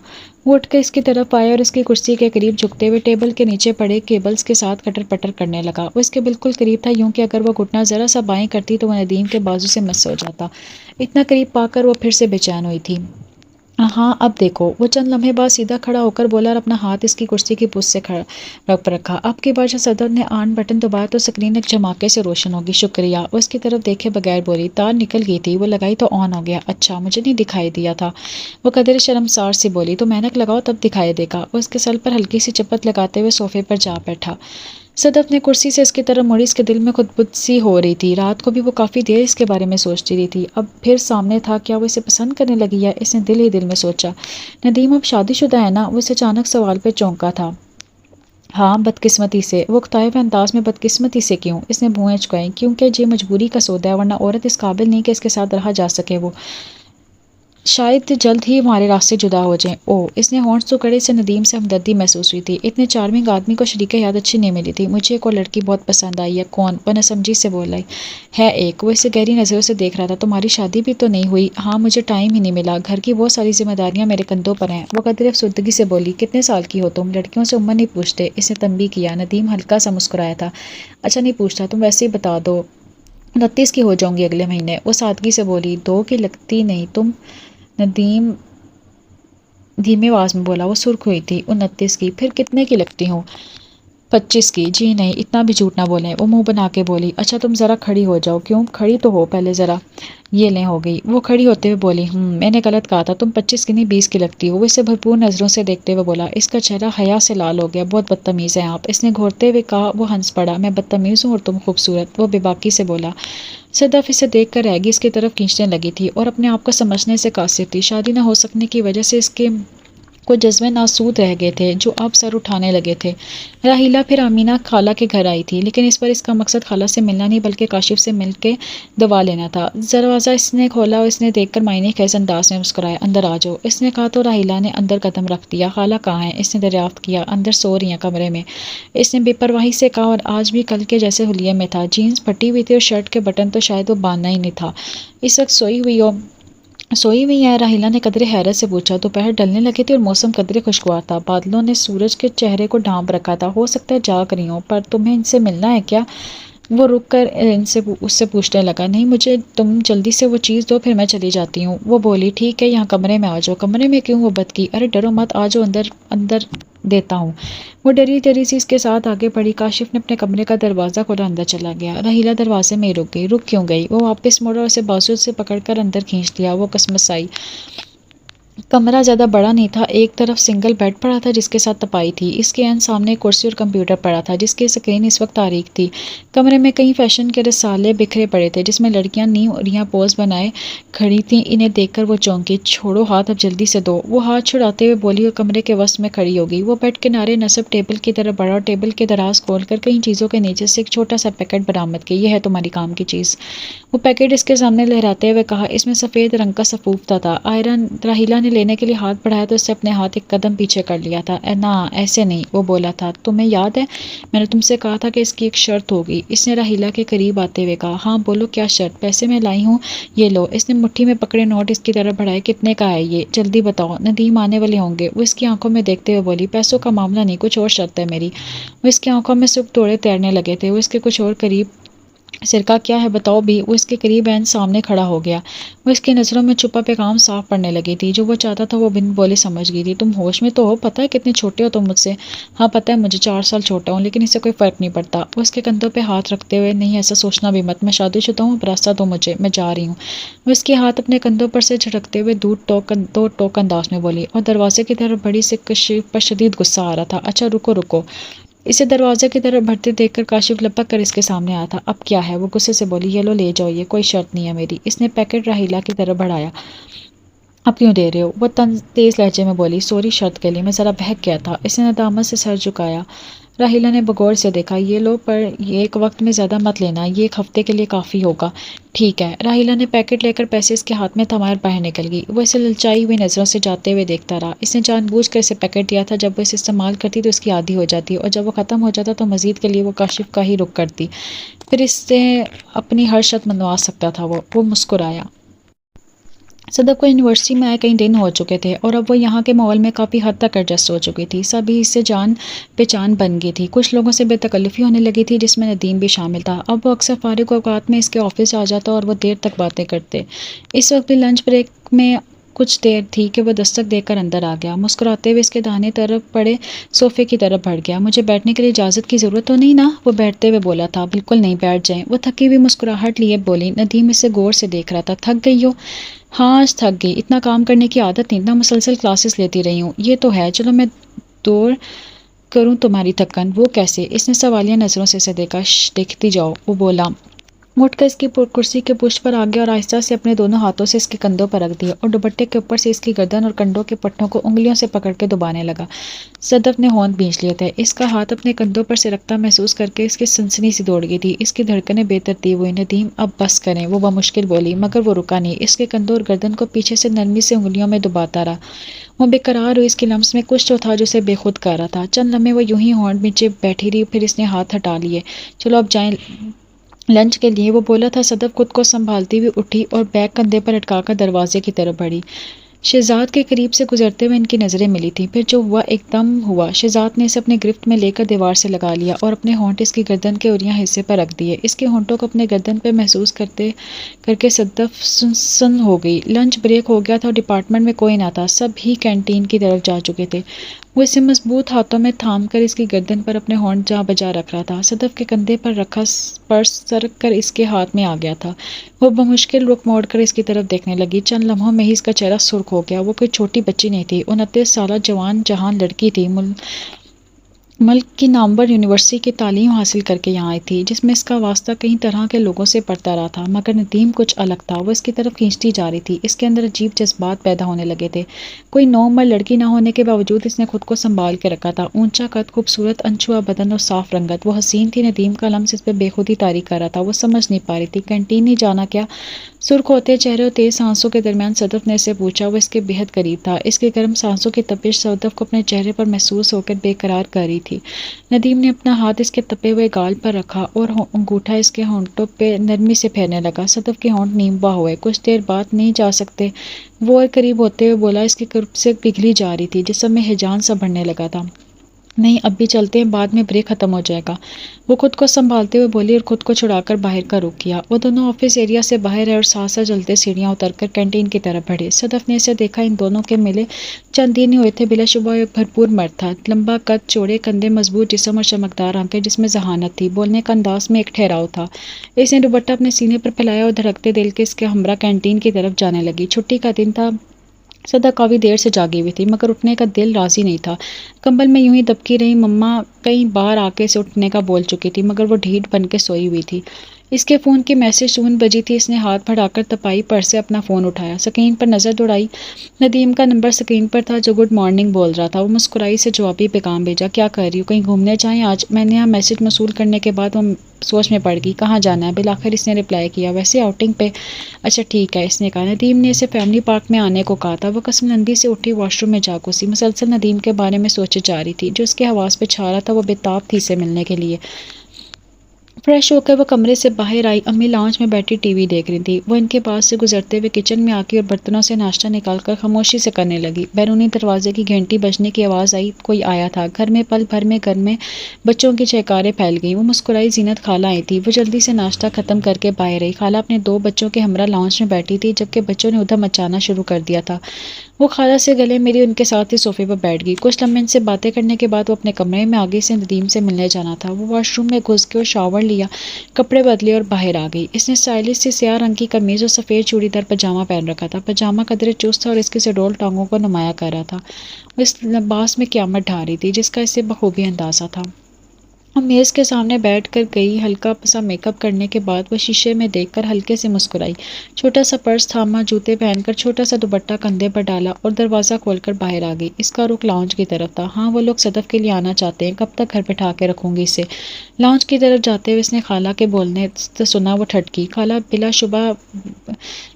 وہ اٹھ کے اس کی طرف آیا اور اس کی کرسی کے قریب جھکتے ہوئے ٹیبل کے نیچے پڑے کیبلز کے ساتھ کٹر پٹر کرنے لگا. وہ اس کے بالکل قریب تھا، یوں کہ اگر وہ گھٹنا ذرا سا بائیں کرتی تو وہ ندیم کے بازو سے مس ہو جاتا. اتنا قریب پا کر وہ پھر سے بے چین ہوئی تھی. ہاں اب دیکھو. وہ چند لمحے بعد سیدھا کھڑا ہو کر بولا اور اپنا ہاتھ اس کی کرسی کی پشت سے رکھ رکھا. اب کی بار جب صدر نے آن بٹن دبایا تو سکرین ایک جھماکے سے روشن ہوگی. شکریہ. وہ اس کی طرف دیکھے بغیر بولی. تار نکل گئی تھی. وہ لگائی تو آن ہو گیا. اچھا، مجھے نہیں دکھائی دیا تھا. وہ قدر شرمسار سے بولی. تو مینک لگاؤ تب دکھائی دے گا. وہ اس کے سر پر ہلکی سی چپت لگاتے ہوئے صوفے پر جا بیٹھا. صدف نے کرسی سے اس کی طرف مڑی. اس کے دل میں خود بد سی ہو رہی تھی. رات کو بھی وہ کافی دیر اس کے بارے میں سوچتی رہی تھی. اب پھر سامنے تھا. کیا وہ اسے پسند کرنے لگی ہے؟ اس نے دل ہی دل میں سوچا. ندیم اب شادی شدہ ہے نا؟ وہ اس اچانک سوال پہ چونکا تھا. ہاں، بدقسمتی سے. وہ اکتائے ہوئے انداز میں. بدقسمتی سے کیوں؟ اس نے بھویں چکائیں. کیونکہ یہ مجبوری کا سودا ہے، ورنہ عورت اس قابل نہیں کہ اس کے ساتھ رہا جا سکے. وہ شاید جلد ہی ہمارے راستے جدا ہو جائیں۔ او، اس نے ہونٹ سکڑے سے ندیم سے ہمدردی محسوس ہوئی تھی۔ اتنے چارمنگ آدمی کو شریک حیات اچھی نہیں ملی تھی۔ مجھے ایک اور لڑکی بہت پسند آئی ہے۔ کون؟ وہ نسمجھی سے بولا ہے ایک۔ وہ اسے گہری نظروں سے دیکھ رہا تھا۔ تمہاری شادی بھی تو نہیں ہوئی؟ ہاں، مجھے ٹائم ہی نہیں ملا، گھر کی بہت ساری ذمہ داریاں میرے کندھوں پر ہیں۔ وہ قدرے افسردگی سے بولی، کتنے سال کی ہو تم؟ لڑکیوں سے عمر نہیں پوچھتے، اس نے تنبیہ کیا۔ ندیم ہلکا سا مسکرایا تھا۔ اچھا نہیں پوچھتا، تم ویسے ہی بتا دو، 29 کی ہو جاؤں گی اگلے مہینے۔ وہ سادگی سے بولی، 2 کی لگتی نہیں تم؟ ندیم دھیمی آواز میں بولا۔ وہ سرخ ہوئی تھی۔ 29 کی؟ پھر کتنے کی لگتی ہوں؟ 25 کی؟ جی نہیں، اتنا بھی جھوٹ نہ بولیں۔ وہ منہ بنا کے بولی۔ اچھا تم ذرا کھڑی ہو جاؤ۔ کیوں؟ کھڑی تو ہو پہلے ذرا۔ یہ لیں، ہو گئی۔ وہ کھڑی ہوتے ہوئے بولی، میں نے غلط کہا تھا، تم 25 کی نہیں 20 کی لگتی ہو۔ وہ اسے بھرپور نظروں سے دیکھتے ہوئے بولا۔ اس کا چہرہ حیا سے لال ہو گیا۔ بہت بدتمیز ہیں آپ، اس نے گھورتے ہوئے کہا۔ وہ ہنس پڑا۔ میں بدتمیز ہوں اور تم خوبصورت؟ وہ بے باکی سے بولا۔ صدف اسے دیکھ کر رہ گئی، اس کی طرف کھینچنے لگی تھی اور اپنے آپ کو سمجھنے سے قاصر تھی۔ شادی نہ ہو سکنے کی وجہ سے اس کے کچھ جذبے ناسود رہ گئے تھے جو اب سر اٹھانے لگے تھے۔ راحیلہ پھر آمینہ خالہ کے گھر آئی تھی، لیکن اس پر اس کا مقصد خالہ سے ملنا نہیں بلکہ کاشف سے مل کے دوا لینا تھا۔ دروازہ اس نے کھولا اور اس نے دیکھ کر معنی خیز انداز میں مسکرایا۔ اندر آ جاؤ، اس نے کہا تو راحیلہ نے اندر قدم رکھ دیا۔ خالہ کہاں ہیں؟ اس نے دریافت کیا۔ اندر سو رہی ہیں کمرے میں، اس نے بے پرواہی سے کہا، اور آج بھی کل کے جیسے حلیے میں تھا۔ جینز پھٹی ہوئی تھی اور شرٹ کے بٹن تو شاید وہ باندھنا ہی نہیں تھا۔ اس وقت سوئی ہوئی ہے؟ راحیلہ نے قدرے حیرت سے پوچھا۔ دوپہر ڈھلنے لگی تھی اور موسم قدرے خوشگوار تھا۔ بادلوں نے سورج کے چہرے کو ڈھانپ رکھا تھا۔ ہو سکتا ہے جاگ رہی ہوں، پر تمہیں ان سے ملنا ہے کیا؟ وہ رک کر اس سے پوچھنے لگا۔ نہیں، مجھے تم جلدی سے وہ چیز دو، پھر میں چلی جاتی ہوں۔ وہ بولی، ٹھیک ہے، یہاں کمرے میں آ جاؤ۔ کمرے میں کیوں؟ وہ بت کی۔ ارے ڈرو مت، آ جاؤ اندر دیتا ہوں۔ وہ ڈری ڈری سی اس کے ساتھ آگے بڑھی۔ کاشف نے اپنے کمرے کا دروازہ کھولا، اندر چلا گیا۔ راحیلہ دروازے میں ہی رک گئی۔ رک کیوں گئی؟ وہ واپس مڑا اور اسے بازو سے پکڑ کر اندر کھینچ لیا۔ وہ کسمسائی۔ کمرہ زیادہ بڑا نہیں تھا۔ ایک طرف سنگل بیڈ پڑا تھا جس کے ساتھ تپائی تھی، اس کے عین سامنے کرسی اور کمپیوٹر پڑا تھا جس کی سکرین اس وقت تاریک تھی۔ کمرے میں کئی فیشن کے رسالے بکھرے پڑے تھے جس میں لڑکیاں نیم اڑیاں پوز بنائے کھڑی تھیں۔ انہیں دیکھ کر وہ چونکی۔ چھوڑو ہاتھ، اب جلدی سے دو۔ وہ ہاتھ چھڑاتے ہوئے بولی اور کمرے کے وسط میں کھڑی ہو گئی۔ وہ بیڈ کنارے نصب ٹیبل کی طرف بڑھا اور ٹیبل کے دراز کھول کر کئی چیزوں کے نیچے سے ایک چھوٹا سا پیکٹ برآمد کیا۔ یہ ہے تمہاری کام کی چیز۔ وہ پیکٹ اس کے سامنے لہراتے ہوئے کہا۔ اس میں سفید رنگ کا سفوفتہ تھا۔ راحیلہ نے لینے کے لیے ہاتھ بڑھایا تو اس سے اپنے ہاتھ ایک قدم پیچھے کر لیا تھا۔ نہ، ایسے نہیں، وہ بولا تھا۔ تمہیں یاد ہے میں نے تم سے کہا تھا کہ اس کی ایک شرط ہوگی؟ اس نے راحیلہ کے قریب آتے ہوئے کہا۔ ہاں بولو، کیا شرط؟ پیسے میں لائی ہوں، یہ لو۔ اس نے مٹھی میں پکڑے نوٹ اس کی طرف بڑھائے۔ کتنے کا ہے یہ؟ جلدی بتاؤ، ندیم آنے والے ہوں گے۔ وہ اس کی آنکھوں میں دیکھتے ہوئے بولی۔ پیسوں کا معاملہ نہیں، کچھ اور شرط ہے میری۔ وہ اس کی آنکھوں میں صرف توڑے تیرنے لگے تھے۔ وہ اس کے کچھ اور قریب۔ سرکہ کیا ہے بتاؤ بھی۔ وہ اس کے قریب عین سامنے کھڑا ہو گیا۔ وہ اس کی نظروں میں چھپا پیغام صاف پڑنے لگی تھی۔ جو وہ چاہتا تھا وہ بن بولے سمجھ گئی تھی۔ تم ہوش میں تو ہو؟ پتہ ہے کتنے چھوٹے ہو تم مجھ سے؟ ہاں پتہ ہے مجھے، 4 سال چھوٹا ہوں، لیکن اس سے کوئی فرق نہیں پڑتا۔ وہ اس کے کندھوں پہ ہاتھ رکھتے ہوئے، نہیں ایسا سوچنا بھی مت، میں شادی شدہ ہوں، اب راستہ دو مجھے، میں جا رہی ہوں۔ وہ اس کے ہاتھ اپنے کندھوں پر سے جھٹکتے ہوئے دو ٹوک انداز میں بولی اور دروازے کی طرف بڑی سے کشف پر شدید غصہ آ رہا تھا۔ اچھا رکو۔ اسے دروازے کی طرف بڑھتے دیکھ کر کاشف لپک کر اس کے سامنے آیا تھا۔ اب کیا ہے؟ وہ غصے سے بولی۔ یہ لو، لے جاؤ، یہ کوئی شرط نہیں ہے میری۔ اس نے پیکٹ راحیلہ کی طرف بڑھایا۔ اب کیوں دے رہے ہو؟ وہ تیز لہجے میں بولی۔ سوری شرط کے لیے، میں ذرا بہک گیا تھا۔ اس نے ندامت سے سر جھکایا۔ راحیلہ نے بغور سے دیکھا۔ یہ لو، پر یہ ایک وقت میں زیادہ مت لینا، یہ 1 ہفتے کے لیے کافی ہوگا۔ ٹھیک ہے۔ راحیلہ نے پیکٹ لے کر پیسے اس کے ہاتھ میں تھمائے اور باہر نکل گئی۔ وہ اسے للچائی ہوئی نظروں سے جاتے ہوئے دیکھتا رہا۔ اس نے جان بوجھ کر اسے پیکٹ دیا تھا۔ جب وہ اسے استعمال کرتی تو اس کی عادی ہو جاتی اور جب وہ ختم ہو جاتا تو مزید کے لیے وہ کاشف کا ہی رخ کرتی، پھر اس سے اپنی ہر شرط منوا سکتا تھا۔ وہ مسکرایا۔ صدف کو یونیورسٹی میں آئے کئی دن ہو چکے تھے اور اب وہ یہاں کے ماحول میں کافی حد تک ایڈجسٹ ہو چکی تھی۔ سبھی اس سے جان پہچان بن گئی تھی۔ کچھ لوگوں سے بے تکلفی ہونے لگی تھی جس میں ندیم بھی شامل تھا۔ اب وہ اکثر فارغ اوقات میں اس کے آفس آ جاتا اور وہ دیر تک باتیں کرتے۔ اس وقت بھی لنچ بریک میں کچھ دیر تھی کہ وہ دستک دے کر اندر آ گیا۔ مسکراتے ہوئے اس کے داہنے طرف پڑے صوفے کی طرف بڑھ گیا۔ مجھے بیٹھنے کے لیے اجازت کی ضرورت تو نہیں نا؟ وہ بیٹھتے ہوئے بولا تھا۔ بالکل نہیں، بیٹھ جائیں۔ وہ تھکی ہوئی مسکراہٹ لیے بولی۔ ندیم اسے غور سے دیکھ رہا تھا۔ تھک گئی ہو؟ ہاں آج تھک گئی، اتنا کام کرنے کی عادت نہیں، اتنا مسلسل کلاسز لیتی رہی ہوں۔ یہ تو ہے، چلو میں دور کروں تمہاری تھکن۔ وہ کیسے؟ اس نے سوالیہ نظروں سے اسے دیکھا۔ دیکھتی جاؤ، وہ بولا۔ اٹھ کر اس کی کرسی کے پشت پر آ گیا اور آہستہ سے اپنے دونوں ہاتھوں سے اس کے کندھوں پر رکھ دیا اور دوپٹے کے اوپر سے اس کی گردن اور کنڈوں کے پٹھوں کو انگلیوں سے پکڑ کے دبانے لگا۔ صدف نے ہونٹ بھینچ لیے تھے۔ اس کا ہاتھ اپنے کندھوں پر سرکتا محسوس کر کے اس کی سنسنی سی دوڑ گئی تھی۔ اس کی دھڑکنیں بے ترتیب ہوئی۔ ندیم اب بس کریں، وہ بمشکل بولی، مگر وہ رکا نہیں۔ اس کے کندھوں اور گردن کو پیچھے سے نرمی سے انگلیوں میں دباتا رہا۔ وہ بے قرار ہوئی، اس کے لمس میں کچھ تو تھا جو اسے بے خود کر رہا تھا۔ چند لمحے وہ یوں ہی ہونٹ بھینچے بیٹھی رہی، پھر اس نے ہاتھ ہٹا لیے۔ چلو اب جائیں لنچ کے لیے، وہ بولا تھا۔ صدف خود کو سنبھالتی ہوئی اٹھی اور بیگ کندھے پر لٹکا کر دروازے کی طرف بڑھی۔ شہزاد کے قریب سے گزرتے ہوئے ان کی نظریں ملی تھیں، پھر جو ہوا ایک دم ہوا۔ شہزاد نے اسے اپنے گرفت میں لے کر دیوار سے لگا لیا اور اپنے ہونٹ اس کی گردن کے اوریاں حصے پر رکھ دیے۔ اس کے ہونٹوں کو اپنے گردن پہ محسوس کر کے صدف سن ہو گئی۔ لنچ بریک ہو گیا تھا اور ڈپارٹمنٹ میں کوئی نہ تھا، سب ہی کینٹین کی طرف جا چکے تھے۔ وہ اسے مضبوط ہاتھوں میں تھام کر اس کی گردن پر اپنے ہونٹ جا بجا رکھ رہا تھا۔ صدف کے کندھے پر رکھا پرس سرک کر اس کے ہاتھ میں آ گیا تھا۔ وہ بمشکل رخ موڑ کر اس کی طرف دیکھنے لگی۔ چند لمحوں میں ہی اس کا چہرہ سرخ ہو گیا۔ وہ کوئی چھوٹی بچی نہیں تھی، 29 سالہ جوان جہان لڑکی تھی۔ ملک کی نامور یونیورسٹی کی تعلیم حاصل کر کے یہاں آئی تھی، جس میں اس کا واسطہ کئی طرح کے لوگوں سے پڑتا رہا تھا، مگر ندیم کچھ الگ تھا۔ وہ اس کی طرف کھینچتی جا رہی تھی۔ اس کے اندر عجیب جذبات پیدا ہونے لگے تھے۔ کوئی نوعمر لڑکی نہ ہونے کے باوجود اس نے خود کو سنبھال کے رکھا تھا۔ اونچا قد، خوبصورت انچھوا بدن اور صاف رنگت، وہ حسین تھی۔ ندیم کا لمس اس پہ بے خودی طاری کر رہا تھا۔ وہ سمجھ نہیں پا رہی تھی کینٹین نہیں جانا کیا؟ سرخ ہوتے چہرے اور تیز سانسوں کے درمیان صدف نے اسے پوچھا۔ وہ اس کے بہت قریب تھا۔ اس کی گرم سانسوں کی تپش صدف کو اپنے چہرے پر محسوس ہو کر بے قرار کر رہی تھی۔ ندیم نے اپنا ہاتھ اس کے تپے ہوئے گال پر رکھا اور انگوٹھا اس کے ہونٹوں پہ نرمی سے پھیرنے لگا۔ صدف کے ہونٹ نیم با ہوئے۔ کچھ دیر بعد نہیں جا سکتے، وہ اور قریب ہوتے ہوئے بولا۔ اس کے قرب سے پگھلی جا رہی تھی، جسم میں ہیجان سا بڑھنے لگا تھا۔ نہیں، اب بھی چلتے ہیں، بعد میں بریک ختم ہو جائے گا، وہ خود کو سنبھالتے ہوئے بولی اور خود کو چھڑا کر باہر کا رخ کیا۔ وہ دونوں آفس ایریا سے باہر آئے اور ساتھ ساتھ چلتے سیڑھیاں اتر کر کینٹین کی طرف بڑھے۔ صدف نے اسے دیکھا۔ ان دونوں کے ملے چند دن ہی ہوئے تھے۔ بلا شبہ ایک بھرپور مرد تھا، لمبا قد، چوڑے کندھے، مضبوط جسم اور چمکدار آنکھیں جس میں ذہانت تھی۔ بولنے کا انداز میں ایک ٹھہراؤ تھا۔ اس نے دوپٹہ اپنے سینے پر پھیلایا اور دھڑکتے دل کے اس کے ہمراہ کینٹین کی طرف جانے لگی۔ چھٹی کا دن تھا۔ صدف کافی دیر سے جاگی ہوئی تھی، مگر اٹھنے کا دل راضی نہیں تھا۔ کمبل میں یوں ہی دبکی رہی۔ مما کئی بار آ کے اسے اٹھنے کا بول چکی تھی، مگر وہ ڈھیٹ بن کے سوئی ہوئی تھی۔ اس کے فون کی میسج ٹون بجی تھی۔ اس نے ہاتھ بڑھا کر تپائی پر سے اپنا فون اٹھایا، اسکرین پر نظر دوڑائی۔ ندیم کا نمبر اسکرین پر تھا، جو گڈ مارننگ بول رہا تھا۔ وہ مسکرائی، سے جوابی پیغام بھیجا۔ کیا کر رہی ہو؟ کہیں گھومنے جائیں آج؟ میں نے یہاں میسج موصول کرنے کے بعد وہ سوچ میں پڑ گئی، کہاں جانا ہے؟ بالآخر اس نے رپلائی کیا، ویسے آؤٹنگ پہ۔ اچھا ٹھیک ہے، اس نے کہا۔ ندیم نے اسے فیملی پارک میں آنے کو کہا تھا۔ وہ قسمندی سے اٹھی، واش روم میں جا گھسی۔ مسلسل ندیم کے بارے میں سوچے جا رہی تھی، جو اس کے حواس پہ چھا رہا تھا۔ وہ بےتاب تھی اسے ملنے کے لیے۔ فریش ہو کر وہ کمرے سے باہر آئی۔ امی لاؤنج میں بیٹھی ٹی وی دیکھ رہی تھی۔ وہ ان کے پاس سے گزرتے ہوئے کچن میں آ گئی اور برتنوں سے ناشتہ نکال کر خاموشی سے کرنے لگی۔ بیرونی دروازے کی گھنٹی بجنے کی آواز آئی، کوئی آیا تھا گھر میں۔ پل بھر میں گھر میں بچوں کی چہکاریں پھیل گئیں۔ وہ مسکرائی، زینت خالہ آئی تھی۔ وہ جلدی سے ناشتہ ختم کر کے باہر آئی۔ خالہ اپنے 2 بچوں کے ہمراہ لاؤنج میں بیٹھی تھی، جبکہ بچوں نے ادھر مچانا شروع کر دیا تھا۔ وہ خالہ سے گلے ملی، ان کے ساتھ ہی صوفے پر بیٹھ گئی۔ کچھ لمحے ان سے باتیں کرنے کے بعد وہ اپنے کمرے میں آگئی۔ سے ندیم سے ملنے جانا تھا۔ وہ واش روم میں گھس گئی اور شاور لیا، کپڑے بدلے اور باہر آ گئی۔ اس نے اسٹائلش سی سیاہ رنگ کی قمیض اور سفید چوڑی دار پاجامہ پہن رکھا تھا۔ پاجامہ قدرے چست تھا اور اس کی سڈول ٹانگوں کو نمایاں کر رہا تھا۔ وہ اس لباس میں قیامت ڈھا رہی تھی، جس کا اسے بخوبی اندازہ تھا۔ وہ میز کے سامنے بیٹھ کر گئی۔ ہلکا سا میک اپ کرنے کے بعد وہ شیشے میں دیکھ کر ہلکے سے مسکرائی، چھوٹا سا پرس تھاما، جوتے پہن کر چھوٹا سا دوپٹہ کندھے پر ڈالا اور دروازہ کھول کر باہر آ گئی۔ اس کا رخ لاؤنج کی طرف تھا۔ ہاں، وہ لوگ صدف کے لیے آنا چاہتے ہیں، کب تک گھر بٹھا کے رکھوں گی اسے؟ لاؤنج کی طرف جاتے ہوئے اس نے خالہ کے بولنے سے سنا۔ وہ ٹھٹکی۔ خالہ بلا شبہ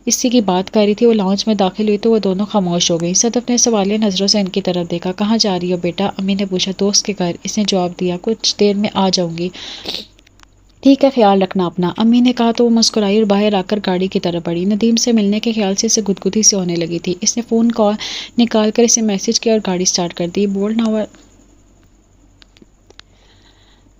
اسی کی بات کر رہی تھی۔ وہ لاؤنج میں داخل ہوئی تو وہ دونوں خاموش ہو گئیں۔ صدف نے سوالیہ نظروں سے ان کی طرف دیکھا۔ کہاں جا رہی ہو بیٹا؟ امی نے پوچھا۔ دوست کے گھر، اس نے جواب دیا، کچھ دیر میں آ جاؤں گی۔ ٹھیک ہے، خیال رکھنا اپنا، امی نے کہا تو وہ مسکرائی اور باہر آ کر گاڑی کی طرف بڑھی۔ ندیم سے ملنے کے خیال سے اسے گدگدی سے ہونے لگی تھی۔ اس نے فون کال نکال کر اسے میسج کیا اور گاڑی سٹارٹ کر دی۔ بولنا ہوا،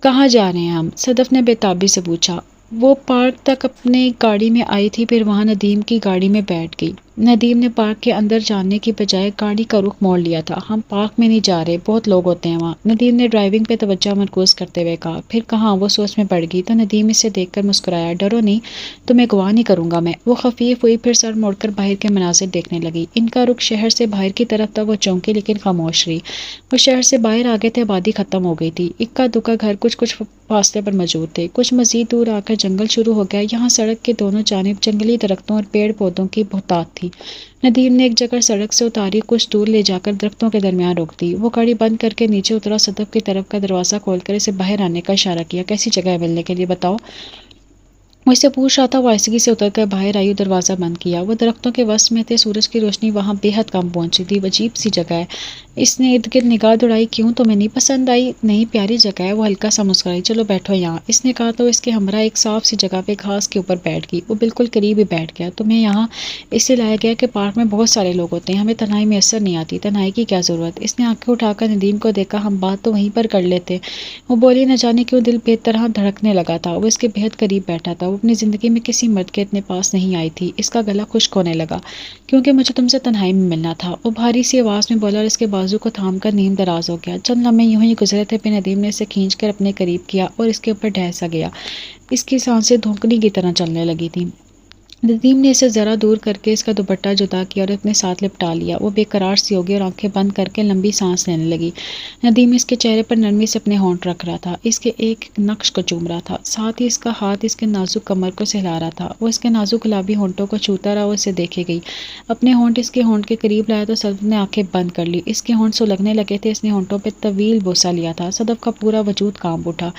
کہاں جا رہے ہیں ہم؟ صدف نے بے تابی سے پوچھا۔ وہ پارک تک اپنی گاڑی میں آئی تھی، پھر وہاں ندیم کی گاڑی میں بیٹھ گئی۔ ندیم نے پارک کے اندر جانے کی بجائے گاڑی کا رخ موڑ لیا تھا۔ ہم پارک میں نہیں جا رہے، بہت لوگ ہوتے ہیں وہاں، ندیم نے ڈرائیونگ پہ توجہ مرکوز کرتے ہوئے کہا۔ پھر کہاں؟ وہ سوچ میں پڑ گئی تو ندیم اسے دیکھ کر مسکرایا۔ ڈرو نہیں، تمہیں گواہ نہیں کروں گا میں۔ وہ خفیف ہوئی، پھر سر موڑ کر باہر کے مناظر دیکھنے لگی۔ ان کا رخ شہر سے باہر کی طرف تھا۔ وہ چونکی لیکن خاموش رہی۔ وہ شہر سے باہر آ گئے تھے، آبادی ختم ہو گئی تھی۔ اکا دکا گھر کچھ فاصلے پر موجود تھے، کچھ مزید دور آ کر جنگل شروع ہو گیا۔ یہاں سڑک کے دونوں جانب جنگلی درختوں اور پیڑ پودوں کی بہتات تھی۔ ندیم نے ایک جگہ سڑک سے اتاری، کچھ دور لے جا کر درختوں کے درمیان روک دی۔ وہ گاڑی بند کر کے نیچے اترا، صدف کی طرف کا دروازہ کھول کر اسے باہر آنے کا اشارہ کیا۔ کیسی جگہ ہے ملنے کے لیے، بتاؤ؟ وہ اسے پوچھ رہا تھا۔ وہ آہستگی سے اتر کر باہر آئی اور دروازہ بند کیا۔ وہ درختوں کے وسط میں تھے، سورج کی روشنی وہاں بے حد کم پہنچی تھی۔ عجیب سی جگہ ہے۔ اس نے ارد گرد نگاہ دوڑائی۔ کیوں، تمہیں نہیں پسند آئی؟ نہیں، پیاری جگہ ہے۔ وہ ہلکا سا مسکرائی۔ چلو بیٹھو یہاں، اس نے کہا تو اس کے ہمراہ ایک صاف سی جگہ پہ گھاس کے اوپر بیٹھ گئی۔ وہ بالکل قریب ہی بیٹھ گیا۔ تمہیں یہاں اس سے لایا گیا کہ پارک میں بہت سارے لوگ ہوتے ہیں، ہمیں تنہائی میسر نہیں آتی۔ تنہائی کی کیا ضرورت؟ اس نے آنکھیں اٹھا کر ندیم کو دیکھا۔ ہم بات تو وہیں پر کر لیتے۔ وہ بولی۔ نہ جانے کیوں دل بے طرح دھڑکنے لگا تھا۔ وہ اس کے بہت قریب بیٹھا تھا۔ وہ اپنی زندگی میں کسی مرد کے اتنے پاس نہیں آئی تھی۔ اس کا گلا خشک ہونے لگا۔ کیونکہ مجھے تم سے تنہائی میں ملنا تھا، وہ بھاری سی آواز میں بولا اور اس کے بازو کو تھام کر نیم دراز ہو گیا۔ چند لمحے یوں ہی گزرے تھے، پھر ندیم نے اسے کھینچ کر اپنے قریب کیا اور اس کے اوپر ڈھہ سا گیا۔ اس کی سانسیں دھونکنے کی طرح چلنے لگی تھیں۔ ندیم نے اسے ذرا دور کر کے اس کا دوپٹہ جدا کیا اور اپنے ساتھ لپٹا لیا۔ وہ بے قرار سی ہو گئی اور آنکھیں بند کر کے لمبی سانس لینے لگی۔ ندیم اس کے چہرے پر نرمی سے اپنے ہونٹ رکھ رہا تھا، اس کے ایک ایک نقش کو چوم رہا تھا، ساتھ ہی اس کا ہاتھ اس کے نازک کمر کو سہلا رہا تھا۔ وہ اس کے نازک گلابی ہونٹوں کو چھوتا رہا۔ وہ اسے دیکھے گئی، اپنے ہونٹ اس کے ہونٹ کے قریب لایا تو صدف نے آنکھیں بند کر لی۔ اس کے ہونٹ سلگنے لگے تھے۔ اس نے ہونٹوں پہ طویل بوسہ لیا تھا۔ صدف کا پورا وجود کانپ اٹھا۔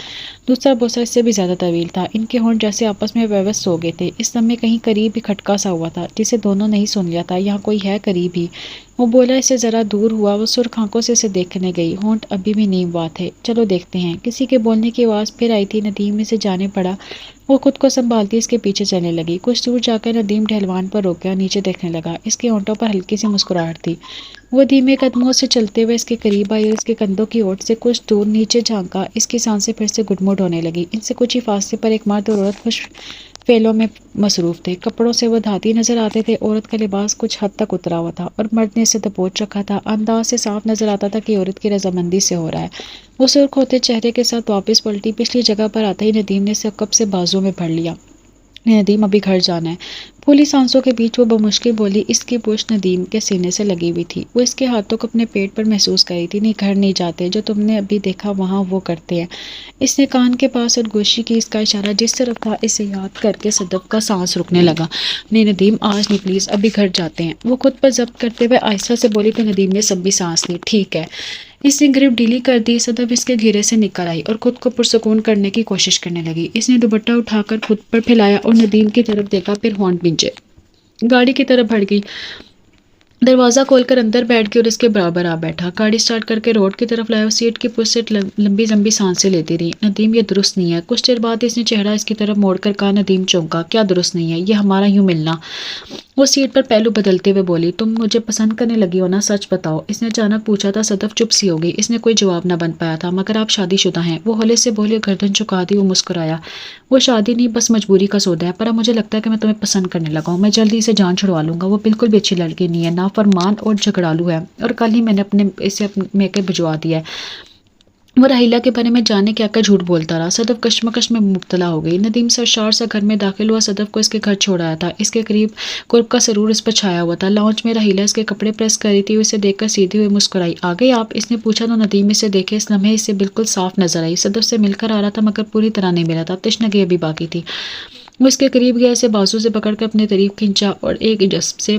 دوسرا بوسہ اس سے بھی زیادہ طویل تھا۔ ان کے ہونٹ جیسے آپس میں پیوست ہو گئے تھے۔ اس لمحے کہیں قریب ہی کھٹکا سا ہوا تھا جسے دونوں نہیں سن لیا تھا۔ یہاں کوئی ہے قریب ہی، وہ بولا۔ اسے ذرا دور ہوا۔ وہ سرخ آنکھوں سے اسے دیکھنے گئی۔ ہونٹ ابھی بھی نیم ہوا تھے۔ چلو دیکھتے ہیں۔ کسی کے بولنے کی آواز پھر آئی تھی۔ ندیم اسے جانے پڑا۔ وہ خود کو سنبھالتی اس کے پیچھے چلنے لگی۔ کچھ دور جا کر ندیم ڈھلوان پر روک گیا، نیچے دیکھنے لگا۔ اس کے ہونٹوں پر ہلکی سی مسکراہٹ تھی۔ وہ دھیمے قدموں سے چلتے ہوئے اس کے قریب آئی اور اس کے کندھوں کی اوٹ سے کچھ دور نیچے جھانکا۔ اس کی سانسیں پھر سے گڈمڈ ہونے لگی۔ ان سے کچھ ہی فاصلے پر ایک مرد اور عورت خوش فعلوں میں مصروف تھے۔ کپڑوں سے وہ دھاتی نظر آتے تھے۔ عورت کا لباس کچھ حد تک اترا ہوا تھا اور مرد نے اسے دبوچ رکھا تھا۔ انداز سے صاف نظر آتا تھا کہ عورت کی رضامندی سے ہو رہا ہے۔ وہ سرخ ہوتے چہرے کے ساتھ واپس پلٹی۔ پچھلی جگہ پر آتے ہی ندیم نے اسے عقب سے بازو میں بھر لیا۔ ندیم، ابھی گھر جانا ہے۔ پھولی سانسوں کے بیچ وہ بمشکل بولی۔ اس کی پشت ندیم کے سینے سے لگی ہوئی تھی۔ وہ اس کے ہاتھوں کو اپنے پیٹ پر محسوس کر رہی تھی۔ نہیں، گھر نہیں جاتے، جو تم نے ابھی دیکھا وہاں وہ کرتے ہیں۔ اس نے کان کے پاس اور گوشی کی اس کا اشارہ جس طرف تھا اسے یاد کر کے صدف کا سانس رکنے لگا۔ نہیں ندیم، آج نہیں پلیز، ابھی گھر جاتے ہیں، وہ خود پر ضبط کرتے ہوئے آہستہ سے بولی تو ندیم نے سب بھی سانس لی۔ ٹھیک ہے۔ اس نے گرپ ڈھیلی کر دی۔ صدف اس کے گھیرے سے نکل آئی اور خود کو پرسکون کرنے کی کوشش کرنے لگی۔ اس نے دوپٹہ اٹھا کر خود پر پھیلایا اور ندیم کی طرف دیکھا، پھر ہونٹ بھینچے۔ گاڑی کی طرف بڑھ گئی، دروازہ کھول کر اندر بیٹھ گئی اور اس کے برابر آ بیٹھا۔ گاڑی سٹارٹ کر کے روڈ کی طرف لایا۔ سیٹ کی پشت سے لمبی لمبی سانسیں لیتی رہی۔ ندیم، یہ درست نہیں ہے۔ کچھ دیر بعد اس نے چہرہ اس کی طرف موڑ کر کہا۔ ندیم چونکا۔ کیا درست نہیں ہے؟ یہ ہمارا یوں ملنا۔ وہ سیٹ پر پہلو بدلتے ہوئے بولی۔ تم مجھے پسند کرنے لگی ہو نا، سچ بتاؤ؟ اس نے اچانک پوچھا تھا۔ صدف چپ سی ہو گئی۔ اس نے کوئی جواب نہ بن پایا تھا۔ مگر آپ شادی شدہ ہیں، وہ ہولے سے بولی اور گردن جھکا دی۔ وہ مسکرایا۔ وہ شادی نہیں، بس مجبوری کا سودا ہے، پر اب مجھے لگتا ہے کہ میں تمہیں پسند کرنے لگا ہوں۔ میں جلدی سے جان چھڑوا لوں گا۔ وہ بالکل بھی اچھی لڑکی نہیں ہے، نافرمان اور جھگڑالو ہے، اور کل ہی میں نے اسے میکے بھجوا دیا ہے۔ وہ راحیلہ کے بارے میں جانے کیا کیا جھوٹ بولتا رہا۔ صدف کشمکش میں مبتلا ہو گئی۔ ندیم سرشار سا گھر میں داخل ہوا۔ صدف کو اس کے گھر چھوڑ آیا تھا۔ اس کے قریب قرب کا سرور اس پر چھایا ہوا تھا۔ لاؤنج میں راحیلہ اس کے کپڑے پریس کر رہی تھی۔ اسے دیکھ کر سیدھی ہوئی مسکرائی۔ آ گئے آپ؟ اس نے پوچھا تو ندیم اسے دیکھے۔ اس لمحے اسے بالکل صاف نظر آئی۔ صدف سے مل کر آ رہا تھا مگر پوری طرح نہیں ملا تھا، تشنگی ابھی باقی تھی۔ وہ اس کے قریب گیا، اسے بازو سے پکڑ کر اپنے قریب کھینچا اور ایک جذب سے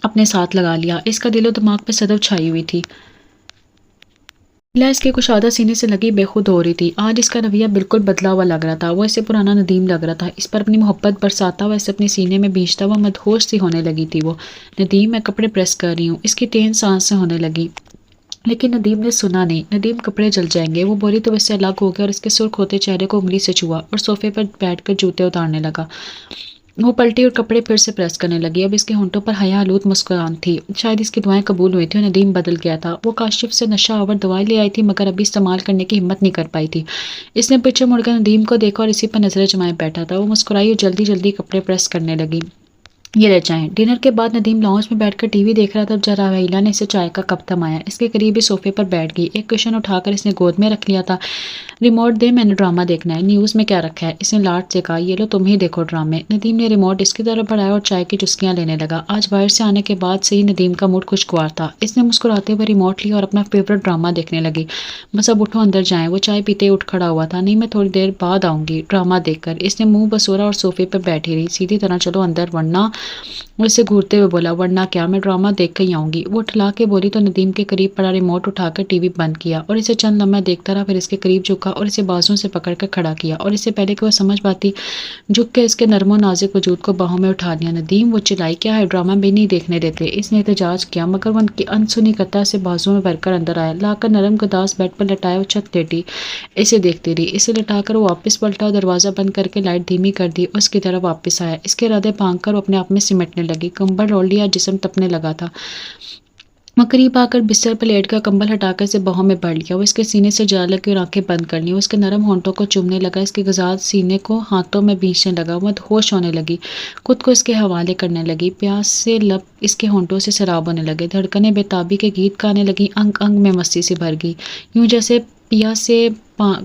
اپنے ساتھ لگا لیا۔ اس کا دل و دماغ پہ صدف چھائی ہوئی تھی۔ اس کے کشادہ سینے سے لگی بے خود ہو رہی تھی۔ آج اس کا رویہ بالکل بدلا ہوا لگ رہا تھا۔ وہ اسے پرانا ندیم لگ رہا تھا، اس پر اپنی محبت برساتا ہوا، اسے اپنے سینے میں بھینچتا ہوا مدہوش سی ہونے لگی تھی۔ وہ ندیم، میں کپڑے پریس کر رہی ہوں، اس کی تیز سانسیں ہونے لگی۔ لیکن ندیم نے سنا نہیں۔ ندیم، کپڑے جل جائیں گے، وہ بولی تو اس سے الگ ہو گیا اور اس کے سرخ ہوتے چہرے کو انگلی سے چھوا اور صوفے پر بیٹھ کر جوتے اتارنے لگا۔ وہ پلٹی اور کپڑے پھر سے پریس کرنے لگی۔ اب اس کے ہونٹوں پر حیا آلود مسکراہٹ تھی۔ شاید اس کی دعائیں قبول ہوئی تھیں اور ندیم بدل گیا تھا۔ وہ کاشف سے نشہ آور دوائیں لے آئی تھی مگر ابھی استعمال کرنے کی ہمت نہیں کر پائی تھی۔ اس نے پیچھے مڑ کر ندیم کو دیکھا اور اسی پر نظریں جمائے بیٹھا تھا۔ وہ مسکرائی اور جلدی جلدی کپڑے پریس کرنے لگی۔ یہ لے جائیں۔ ڈنر کے بعد ندیم لاؤنج میں بیٹھ کر ٹی وی دیکھ رہا تھا جب راحیلہ نے اسے چائے کا کپ تھمایا۔ اس کے قریب ہی صوفے پر بیٹھ گئی۔ ایک کشن اٹھا کر اس نے گود میں رکھ لیا تھا۔ ریموٹ دے، میں نے ڈرامہ دیکھنا ہے۔ نیوز میں کیا رکھا ہے؟ اس نے لاٹ سے کہا، یہ لو تم ہی دیکھو ڈرامے۔ ندیم نے ریموٹ اس کی طرف بڑھایا اور چائے کی چسکیاں لینے لگا۔ آج باہر سے آنے کے بعد سے ہی ندیم کا موڈ خوشگوار تھا۔ اس نے مسکراتے ہوئے ریموٹ لیا اور اپنا فیورٹ ڈرامہ دیکھنے لگی۔ بس اب اٹھو اندر جائیں۔ وہ چائے پیتے اٹھ کھڑا ہوا تھا۔ نہیں، میں تھوڑی دیر بعد آؤں گی ڈرامہ دیکھ کر۔ اس نے منہ بسورا اور صوفے پر بیٹھی رہی۔ سیدھی طرح چلو اندر ورنہ، وہ اسے گھورتے ہوئے بولا، ورنہ کیا، میں ڈرامہ دیکھ کے ہی آؤں گی۔ وہ اٹھلا کے بولی تو ندیم کے قریب پڑا ریموٹ اٹھا کر ٹی وی بند کیا اور اسے چند لمحے دیکھتا رہا، پھر اس کے قریب جھکا اور اسے بازوؤں سے پکڑ کر کھڑا کیا اور اس سے پہلے کہ وہ سمجھ پاتی جھک کے اس کے نرم و نازک وجود کو باہوں میں اٹھا لیا۔ ندیم، وہ چلائی، کیا ہے، ڈرامہ بھی نہیں دیکھنے دیتے؟ اس نے احتجاج کیا، مگر وہ ان کی انسنی قطع سے بازوؤں میں بھر کر اندر آیا، لا کر نرم گداز بیڈ پر لٹایا اور چھت لیٹی اسے دیکھتی رہی۔ اسے لٹا کر وہ واپس پلٹا اور دروازہ بند کر کے لائٹ دھیمی کر دی اور اس کی طرف واپس آیا۔ اس کے ارادے بھانگ کر وہ اپنے آپ میں سمٹنے لگی۔ کمبل اوڑھ لیا، جسم تپنے لگا تھا۔ وہ قریب آ کر بستر پر لیٹ کر کمبل ہٹا کر اسے باہوں میں بھر لیا۔ وہ اس کے سینے سے جا لگی اور آنکھیں بند کر لیں۔ وہ اس کے نرم ہونٹوں کو چومنے لگا، اس کے گزاد سینے کو ہاتھوں میں بھینچنے لگا۔ وہ مدہوش ہونے لگی، خود کو اس کے حوالے کرنے لگی۔ پیاس سے لب اس کے ہونٹوں سے سراب ہونے لگے، دھڑکنیں بے تابی کے گیت گانے لگیں، انگ انگ میں مستی سے بھر گئی، یوں جیسے پیا سے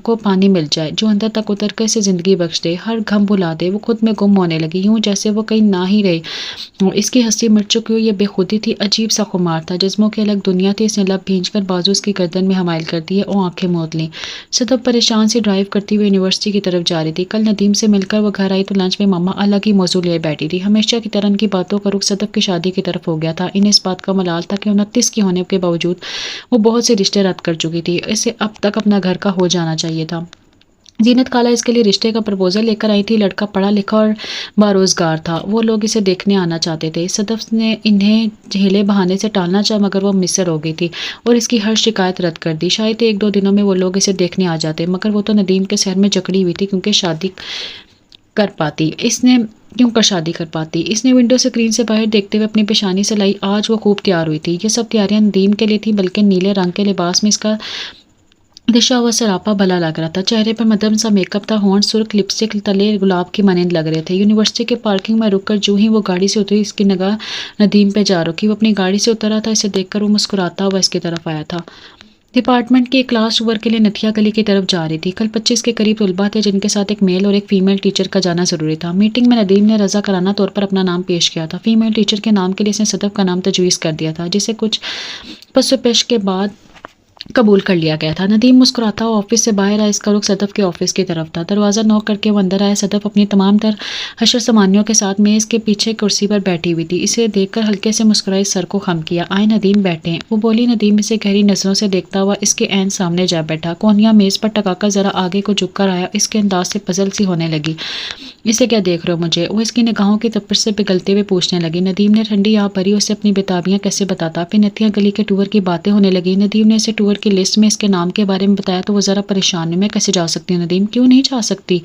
کو پانی مل جائے جو اندر تک اتر کر اسے زندگی بخش دے، ہر غم بھلا دے۔ وہ خود میں گم ہونے لگی، یوں جیسے وہ کہیں نہ ہی رہے ہو، اس کی ہستی مٹ چکی ہو۔ یہ بے خودی تھی، عجیب سا خمار تھا، جسموں کی الگ دنیا تھی۔ اس نے لب بھینچ کر بازو اس کی گردن میں حمائل کر دیے اور آنکھیں موند لیں۔ صدف پریشان سی ڈرائیو کرتی ہوئی یونیورسٹی کی طرف جا رہی تھی۔ کل ندیم سے مل کر وہ گھر آئی تو لنچ میں ماما الگ ہی موضوع لیے بیٹھی تھی۔ ہمیشہ کی طرح ان کی باتوں کا رخ صدف کی شادی کی طرف ہو گیا تھا۔ انہیں اس بات کا ملال تھا کہ 29 کی ہونے کے باوجود وہ بہت سے رشتے رد کر چکی تھی، اسے اب تک اپنا گھر کا ہو جانا چاہیے تھا۔ زینت خالہ اس کے لیے رشتے کا پرپوزل لے کر آئی تھی۔ لڑکا پڑھا لکھا اور باروزگار تھا، وہ لوگ اسے دیکھنے آنا چاہتے تھے۔ صدف نے انہیں ہیلے بہانے سے ٹالنا چاہا، مگر وہ مصر ہو گئی تھی اور اس کی ہر شکایت رد کر دی۔ شاید 1-2 دنوں میں وہ لوگ اسے دیکھنے آ جاتے، مگر وہ تو ندیم کے سحر میں جکڑی ہوئی تھی کیوں کر شادی کر پاتی۔ اس نے ونڈو اسکرین سے باہر دیکھتے ہوئے اپنی پیشانی سے لائی۔ آج وہ خوب تیار ہوئی تھی۔ یہ سب تیاریاں ندیم کے لیے تھی، بلکہ نیلے رنگ کے لباس میں اس کا دشا ہوا سراپا بھلا لگ رہا تھا۔ چہرے پر مدھم سا میک اپ تھا، ہونٹ سرخ، لپسٹک تلے گلاب کی مانند لگ رہے تھے۔ یونیورسٹی کے پارکنگ میں رک کر جو ہی وہ گاڑی سے اتری، اس کی نگاہ ندیم پہ جا رکی۔ وہ اپنی گاڑی سے اترا تھا، اسے دیکھ کر وہ مسکراتا ہوا اس کی طرف آیا تھا۔ ڈپارٹمنٹ کی ایک کلاس ٹور کے لیے نتھیا گلی کی طرف جا رہی تھی۔ کل 25 کے قریب طلباء تھے، جن کے ساتھ ایک میل اور ایک فیمیل ٹیچر کا جانا ضروری تھا۔ میٹنگ میں ندیم نے رضاکارانہ طور پر اپنا نام پیش کیا تھا۔ فیمیل ٹیچر کے نام کے لیے اس نے صدف کا نام تجویز کر دیا تھا، جسے کچھ پس و پیش کے بعد قبول کر لیا گیا تھا۔ ندیم مسکراتا ہوا آفس سے باہر آیا، اس کا رخ صدف کے آفس کی طرف تھا۔ دروازہ نوک کر کے وہ اندر آیا۔ صدف اپنی تمام تر حشر سامانیوں کے ساتھ میز کے پیچھے کرسی پر بیٹھی ہوئی تھی۔ اسے دیکھ کر ہلکے سے مسکرائی، سر کو خم کیا۔ آئے ندیم، بیٹھیں، وہ بولی۔ ندیم اسے گہری نظروں سے دیکھتا ہوا اس کے عین سامنے جا بیٹھا، کونیاں میز پر ٹکا کر ذرا آگے کو جھک کر آیا۔ اس کے انداز سے پزل سی ہونے لگی۔ اسے کیا دیکھ رہے ہو مجھے؟ وہ اس کی نگاہوں کی تپش سے پگھلتے ہوئے پوچھنے لگی۔ ندیم نے ٹھنڈی آہ بھری، اسے اپنی بےتابیاں کیسے بتاتا۔ پھر نتھیا گلی کے ٹور کی باتیں ہونے لگی۔ ندیم نے اسے ٹور کی لسٹ میں اس کے نام کے بارے میں بتایا تو وہ ذرا پریشان ہوئی۔ میں کیسے جا سکتی ہوں ندیم؟ کیوں نہیں جا سکتی؟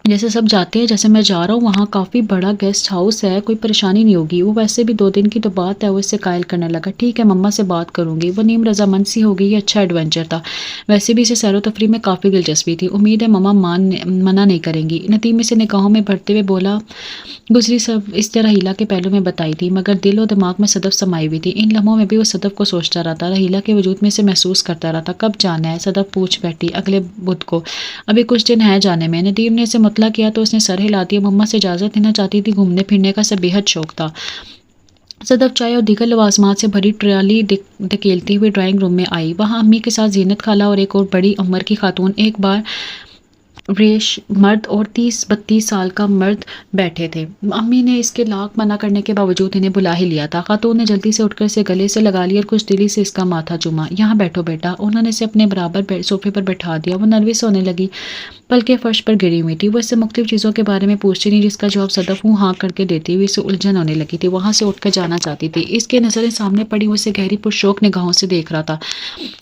جیسے سب جاتے ہیں، جیسے میں جا رہا ہوں، وہاں کافی بڑا گیسٹ ہاؤس ہے، کوئی پریشانی نہیں ہوگی۔ وہ ویسے بھی 2 دن کی تو بات ہے، وہ اس سے قائل کرنے لگا۔ ٹھیک ہے، مما سے بات کروں گی۔ وہ نیم رضامند سی ہو گئی، یہ اچھا ایڈونچر تھا۔ ویسے بھی اسے سیر و تفریح میں کافی دلچسپی تھی، امید ہے مما منع نہیں کریں گی۔ ندیم اسے نگاہوں میں بھرتے ہوئے بولا، گزری سب اس طرح رحیلہ کے پہلو میں بتائی تھی، مگر دل و دماغ میں صدف سمائی ہوئی تھی۔ ان لمحوں میں بھی وہ صدف کو سوچتا رہتا، رحیلہ کے وجود میں اسے محسوس کرتا رہتا۔ کب جانا ہے؟ صدف پوچھ بیٹھی۔ اگلے بدھ کو، ابھی کچھ دن ہے جانے میں۔ ندیم نے اسے مطلع کیا تو اس نے سر ہلا دیا۔ مما سے اجازت لینا چاہتی تھی، گھومنے پھرنے کا اسے بے حد شوق تھا۔ صدف چائے اور دیگر لوازمات سے بھری ٹرالی دھکیلتی ہوئی ڈرائنگ روم میں آئی۔ وہاں امی کے ساتھ زینت خالہ اور ایک اور بڑی عمر کی خاتون، ایک بار ریش مرد اور 30-32 سال کا مرد بیٹھے تھے۔ امی نے اس کے لاکھ منع کرنے کے باوجود انہیں بلا ہی لیا تھا۔ خاتون نے جلدی سے اٹھ کر اسے گلے سے لگا لیا اور خوش دلی سے اس کا ماتھا چوما۔ یہاں بیٹھو بیٹا۔ انہوں نے اسے اپنے برابر صوفے پر بٹھا دیا۔ وہ نروس ہونے لگی، پلکیں فرش پر گری ہوئی تھی۔ وہ اس سے مختلف چیزوں کے بارے میں پوچھتی نہیں، جس کا جواب صدف ہوں ہاں کر کے دیتی ہوئی اسے الجھن ہونے لگی تھی۔ وہاں سے اٹھ کر جانا چاہتی تھی۔ اس کے نظریں سامنے پڑی، وہ اسے گہری پرشوق نگاہوں سے دیکھ رہا تھا۔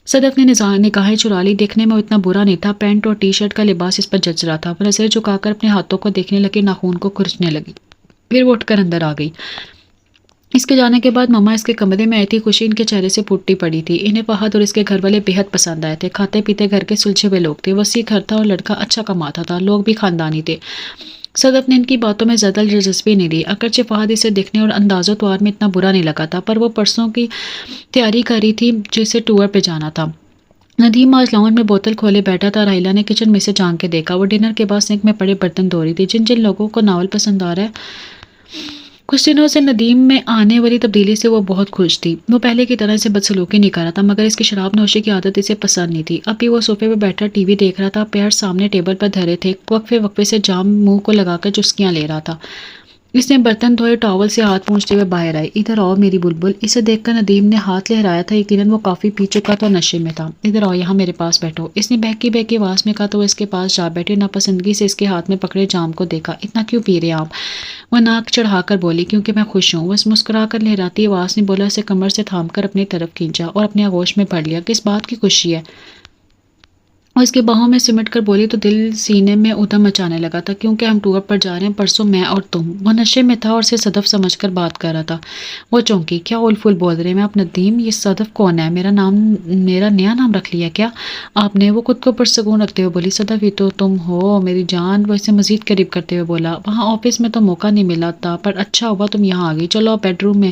صدف نے نگاہیں چرا لی۔ دیکھنے میں وہ اتنا برا نہیں تھا، پینٹ اور ٹی شرٹ کا لباس اس پر جچ رہا تھا۔ وہ نظریں جھکا کر اپنے ہاتھوں کو دیکھنے لگی، ناخون کو کھرچنے لگی، پھر وہ اٹھ کر اندر آ گئی۔ اس کے جانے کے بعد مما اس کے کمرے میں آئی تھی۔ خوشی ان کے چہرے سے پھوٹی پڑی تھی۔ انہیں فہد اور اس کے گھر والے بے حد پسند آئے تھے۔ کھاتے پیتے گھر کے سلجھے ہوئے لوگ تھے۔ وسیع گھر تھا اور لڑکا اچھا کماتا تھا، لوگ بھی خاندانی تھے۔ صدف نے ان کی باتوں میں زیادہ دلچسپی نہیں لی، اگرچہ فہد اسے دکھنے اور انداز و طوار میں اتنا برا نہیں لگا تھا، پر وہ پرسوں کی تیاری کر رہی تھی جسے ٹور پہ جانا تھا۔ ندیم آج لاؤنج میں بوتل کھولے بیٹھا تھا۔ راحیلہ نے کچن میں سے جھانک کے دیکھا، وہ ڈنر کے بعد سنک میں پڑے برتن دھو رہی تھی۔ جن جن لوگوں کو ناول پسند آ رہا ہے، کچھ دنوں سے ندیم میں آنے والی تبدیلی سے وہ بہت خوش تھی۔ وہ پہلے کی طرح اسے بدسلوکی نہیں کر رہا تھا، مگر اس کی شراب نوشی کی عادت اسے پسند نہیں تھی۔ اب بھی وہ صوفے پہ بیٹھا ٹی وی دیکھ رہا تھا، پیر سامنے ٹیبل پر دھرے تھے، وقفے وقفے سے جام منہ کو لگا کر چسکیاں لے رہا تھا۔ اس نے برتن دھوئے، ٹاول سے ہاتھ پونچھتے ہوئے باہر آئی۔ ادھر آؤ میری بلبل۔ اسے دیکھ کر ندیم نے ہاتھ لہرایا تھا، یقیناً وہ کافی پی چکا تھا، نشے میں تھا۔ ادھر آؤ، یہاں میرے پاس بیٹھو۔ اس نے بہکی بہکی آواز میں کہا تو وہ اس کے پاس جا بیٹھی، ناپسندگی سے اس کے ہاتھ میں پکڑے جام کو دیکھا۔ اتنا کیوں پی رہے ہیں آپ؟ وہ ناک چڑھا کر بولی۔ کیونکہ میں خوش ہوں۔ وہ مسکرا کر لہراتی آواز نے بولا، اسے کمر سے تھام کر اپنی طرف کھینچا اور اپنے آغوش میں بھر لیا۔ کس بات کی خوشی ہے؟ اور اس کے باہوں میں سمٹ کر بولی تو دل سینے میں ادھم مچانے لگا تھا، کیونکہ ہم ٹور پر جا رہے ہیں پرسوں، میں اور تم۔ وہ نشے میں تھا اور اسے صدف سمجھ کر بات کر رہا تھا۔ وہ چونکی۔ کیا اول فول بول رہے ہیں؟ میں آپ ندیم، یہ صدف کون ہے؟ میرا نیا نام رکھ لیا کیا آپ نے؟ وہ خود کو پرسکون رکھتے ہوئے بولی، صدف یہ تو تم ہو میری جان۔ وہ اسے مزید قریب کرتے ہوئے بولا، وہاں آفس میں تو موقع نہیں ملا تھا، پر اچھا ہوا تم یہاں آ گئی، چلو آپ بیڈ روم میں۔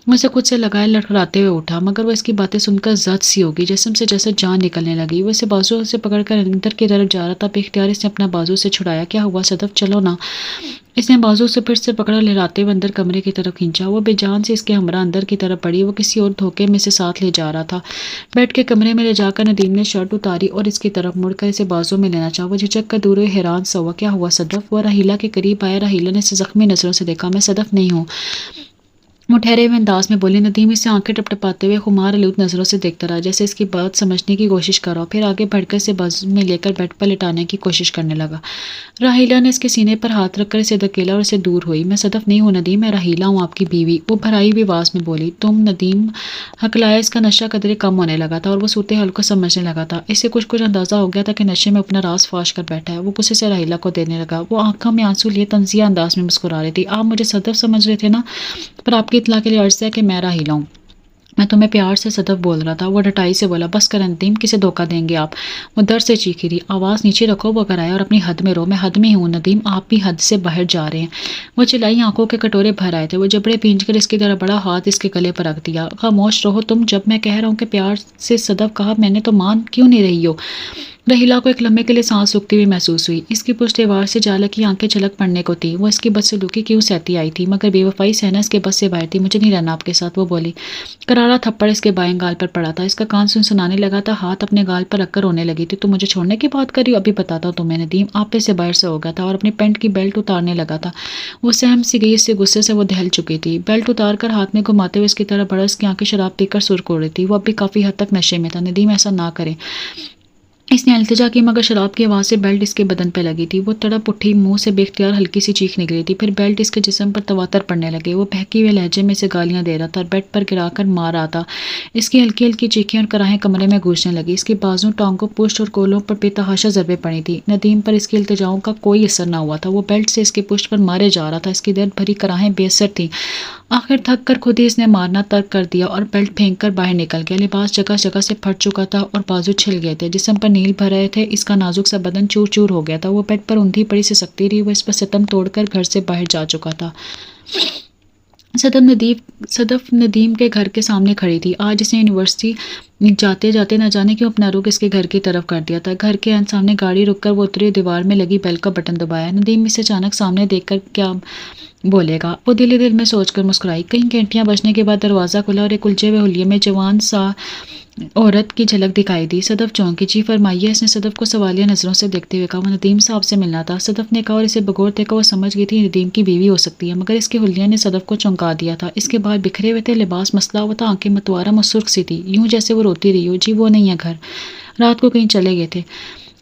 وہ اسے خود سے لگائے لڑکھڑاتے ہوئے اٹھا، مگر وہ اس کی باتیں سن کر زد سی ہوگی، جسم سے جیسے جان نکلنے لگی۔ وہ اسے بازو سے پکڑ کر اندر کی طرف جا رہا تھا، بے اختیار اس نے اپنا بازو سے چھڑایا۔ کیا ہوا صدف، چلو نا۔ اس نے بازو سے پھر سے پکڑا، لہراتے ہوئے اندر کمرے کی طرف کھینچا۔ وہ بے جان سے اس کے ہمراہ اندر کی طرف بڑھی، وہ کسی اور دھوکے میں سے ساتھ لے جا رہا تھا۔ بیٹھ کے کمرے میں لے جا کر ندیم نے شرٹ اتاری اور اس کی طرف مڑ کر اسے بازو میں لینا چاہا۔ وہ جھجک کر دور ہوئی، حیران سا ہوا۔ کیا ہوا صدف؟ وہ راحیلہ کے قریب آیا۔ راحیلہ نے اسے زخمی نظروں سے دیکھا۔ میں صدف نہیں ہوں، وہ ٹھہرے ہوئے انداز میں بولی۔ ندیم اسے آنکھیں ٹپ ٹپاتے ہوئے خمار آلود نظروں سے دیکھتا رہا، جیسے اس کی بات سمجھنے کی کوشش کر رہا ہو، پھر آگے بڑھ کر اسے بازو میں لے کر بیڈ پر لٹانے کی کوشش کرنے لگا۔ راحیلہ نے اس کے سینے پر ہاتھ رکھ کر اسے دھکیلا اور اسے دور ہوئی۔ میں صدف نہیں ہوں ندیم، میں راحیلہ ہوں، آپ کی بیوی، وہ بھرائی ہوئی آواز میں بولی۔ تم؟ ندیم ہکلایا۔ اس کا نشہ قدرے کم ہونے لگا تھا اور وہ صورتحال کو سمجھنے لگا تھا۔ اسے کچھ اندازہ ہو گیا تھا کہ نشے میں اپنا راز فاش کر بیٹھا ہے۔ وہ غصے سے راحیلہ کو دینے لگا۔ وہ آنکھوں میں آنسو لیے تنزیہ انداز میں مسکرا رہی تھی۔ آپ مجھے صدف سمجھ رہے تھے نا، پر آپ کی اطلاع کے لیے عرض ہے کہ میں راحیلہ ہوں۔ میں تمہیں پیار سے صدف بول رہا تھا۔ وہ ڈٹائی سے بولا، بس کر ندیم، کسے دھوکہ دیں گے آپ؟ وہ درد سے چیخی رہی۔ آواز نیچے رکھو، وہ کرایا، اور اپنی حد میں رہو۔ میں حد میں ہوں ندیم، آپ بھی حد سے باہر جا رہے ہیں۔ وہ چلائی، آنکھوں کے کٹورے بھر آئے تھے۔ وہ جبڑے بھینچ کر اس کی طرح بڑا ہاتھ اس کے گلے پر رکھ دیا۔ خاموش رہو تم، جب میں کہہ رہا ہوں کہ پیار سے صدف کہا میں نے تو مان کیوں نہیں رہی ہو؟ راحیلہ کو ایک لمحے کے لیے سانس رکتی ہوئی محسوس ہوئی۔ اس کی پشت دیوار سے جالا کی آنکھیں چھلک پڑنے کو تھی۔ وہ اس کی بدسلوکی کیوں سہتی آئی تھی، مگر بے وفائی سہنا اس کے بس سے باہر تھی۔ مجھے نہیں رہنا آپ کے ساتھ، وہ بولی۔ کرارا تھپڑ اس کے بائیں گال پر پڑا تھا، اس کا کان سنسنانے لگا تھا، ہاتھ اپنے گال پر رکھ کر رونے لگی تھی۔ تم مجھے چھوڑنے کی بات کر رہی ہو؟ ابھی بتاتا ہوں تمہیں ندیم۔ آپے سے باہر سے ہو گیا تھا اور اپنی پینٹ کی بیلٹ اتارنے لگا تھا۔ وہ سہم سی گئی، اس سے غصے سے وہ دہل چکی تھی۔ بیلٹ اتار کر ہاتھ میں گھماتے ہوئے اس کی طرف بڑھا، اس کی آنکھیں شراب پی کر سرخ ہو رہی تھی۔ وہ اب بھی کافی حد تک نشے میں تھا۔ ندیم ایسا نہ کرے، اس نے التجا کی، مگر شراب کی آواز سے بیلٹ اس کے بدن پہ لگی تھی۔ وہ تڑپ اٹھی، منہ سے بے اختیار ہلکی سی چیخ نکلی تھی، پھر بیلٹ اس کے جسم پر تواتر پڑنے لگے۔ وہ بہکی ہوئے لہجے میں سے گالیاں دے رہا تھا اور بیڈ پر گرا کر مار رہا تھا۔ اس کی ہلکی ہلکی چیخیں اور کراہیں کمرے میں گونجنے لگی۔ اس کی بازو، ٹانگوں، پشت اور کولوں پر بے تحاشا ضربیں پڑی تھی۔ ندیم پر اس کی التجاؤں کا کوئی اثر نہ ہوا تھا۔ وہ بیلٹ سے اس کی پشت پر مارے جا رہا تھا، اس کی درد بھری کراہیں بے اثر تھیں۔ آخر تھک کر خود ہی اس نے مارنا ترک کر دیا اور بیلٹ پھینک کر باہر نکل گیا۔ لباس جگہ جگہ سے پھٹ چکا تھا اور بازو چھل گئے تھے، جسم پر نیل بھر رہے تھے، اس کا نازک سا بدن چور چور ہو گیا تھا۔ وہ بیڈ پر اوندھی پڑی سسکتی رہی۔ وہ اس پر ستم توڑ کر گھر سے باہر جا چکا تھا۔ صدف ندیم کے گھر کے سامنے کھڑی تھی۔ آج اس نے یونیورسٹی جاتے جاتے نہ جانے کیوں اپنا رخ اس کے گھر کی طرف کر دیا تھا۔ گھر کے سامنے گاڑی رک کر وہ اتری، دیوار میں لگی بیل کا بٹن دبایا۔ ندیم اسے اچانک سامنے دیکھ کر کیا بولے گا، وہ دل ہی دل میں سوچ کر مسکرائی۔ کئی گھنٹیاں بجنے کے بعد دروازہ کھلا اور ایک الجھے ہوئے حلیے میں جوان سا عورت کی جھلک دکھائی دی۔ صدف چونکی۔ جی فرمائیے، اس نے صدف کو سوالیہ نظروں سے دیکھتے ہوئے کہا۔ وہ ندیم صاحب سے ملنا تھا، صدف نے کہا، اور اسے بغور دیکھا۔ وہ سمجھ گئی تھی ندیم کی بیوی ہو سکتی ہے، مگر اس کے حلیے نے صدف کو چونکا دیا تھا۔ اس کے بال بکھرے ہوئے تھے، لباس مسلا ہوا تھا، آنکھیں متوارم اور سرخ سی تھی، یوں جیسے وہ روتی رہی ہو۔ جی وہ نہیں ہے گھر، رات کو کہیں چلے گئے تھے،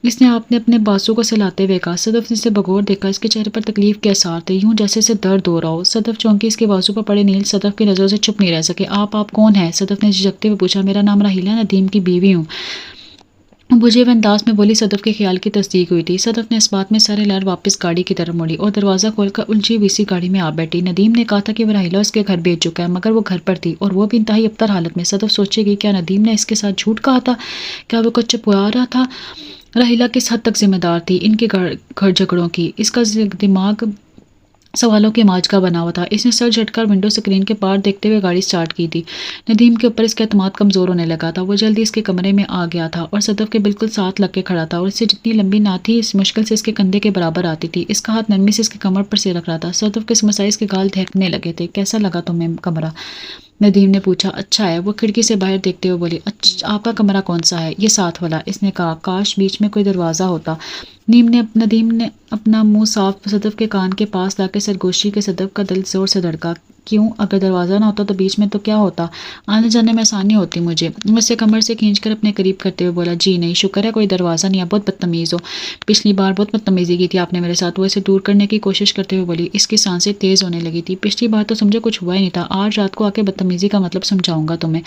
اس نے آپ نے اپنے بازو کو سلاتے ہوئے کہا۔ صدف نے اسے بغور دیکھا، اس کے چہرے پر تکلیف کے آثار تھے، یوں جیسے اسے درد ہو رہا ہو۔ صدف چونکی۔ اس کے بازو پر پڑے نیل صدف کی نظروں سے چھپ نہیں رہ سکے۔ آپ کون ہیں؟ صدف نے جھجکتے ہوئے پوچھا۔ میرا نام راحیلہ، ندیم کی بیوی ہوں۔ بجھے ہوئے انداز میں بولی۔ صدف کے خیال کی تصدیق ہوئی تھی۔ صدف نے اس بات میں سارے لہر واپس گاڑی کی طرف موڑی اور دروازہ کھول کر الجھی ہوئی سی گاڑی میں آ بیٹھی۔ ندیم نے کہا تھا کہ وہ راحیلہ اس کے گھر بھیج چکا ہے، مگر وہ گھر پر تھی اور وہ بھی انتہائی ابتر حالت میں۔ صدف سوچے گی کیا ندیم نے اس کے ساتھ جھوٹ کہا تھا؟ کیا وہ کچھ چھپا رہا تھا؟ راحیلہ کس حد تک ذمہ دار تھی ان کے گھر جھگڑوں کی؟ اس کا دماغ سوالوں کے ماج کا بنا ہوا تھا۔ اس نے سر جھٹ کر ونڈو اسکرین کے پار دیکھتے ہوئے گاڑی سٹارٹ کی تھی۔ ندیم کے اوپر اس کا اعتماد کمزور ہونے لگا تھا۔ وہ جلدی اس کے کمرے میں آ گیا تھا اور صدف کے بالکل ساتھ لگ کے کھڑا تھا اور اس سے جتنی لمبی نہ تھی اس مشکل سے اس کے کندھے کے برابر آتی تھی۔ اس کا ہاتھ نرمی سے اس کے کمر پر سے رکھ رہا تھا۔ صدف کے مسائل اس کے گال دھڑکنے لگے تھے۔ کیسا لگا تمہیں کمرہ؟ ندیم نے پوچھا۔ اچھا ہے، وہ کھڑکی سے باہر دیکھتے ہوئے بولی۔ آپ کا کمرہ کون سا ہے؟ یہ ساتھ والا، اس نے کہا۔ کاش بیچ میں کوئی دروازہ ہوتا۔ ندیم نے اپنا منہ صاف صدف کے کان کے پاس لا کے سرگوشی کے صدف کا دل زور سے دھڑکا۔ کیوں؟ اگر دروازہ نہ ہوتا تو بیچ میں تو کیا ہوتا؟ آنے جانے میں آسانی ہوتی مجھے۔ وہ اسے کمر سے کھینچ کر اپنے قریب کرتے ہوئے بولا۔ جی نہیں، شکر ہے کوئی دروازہ نہیں، آپ بہت بدتمیز ہو۔ پچھلی بار بہت بدتمیزی کی تھی آپ نے میرے ساتھ۔ وہ اسے دور کرنے کی کوشش کرتے ہوئے بولی۔ اس کی سانسیں تیز ہونے لگی تھی۔ پچھلی بار تو سمجھو کچھ ہوا ہی نہیں تھا، آج رات کو آ کے بدتمیزی کا مطلب سمجھاؤں گا تمہیں۔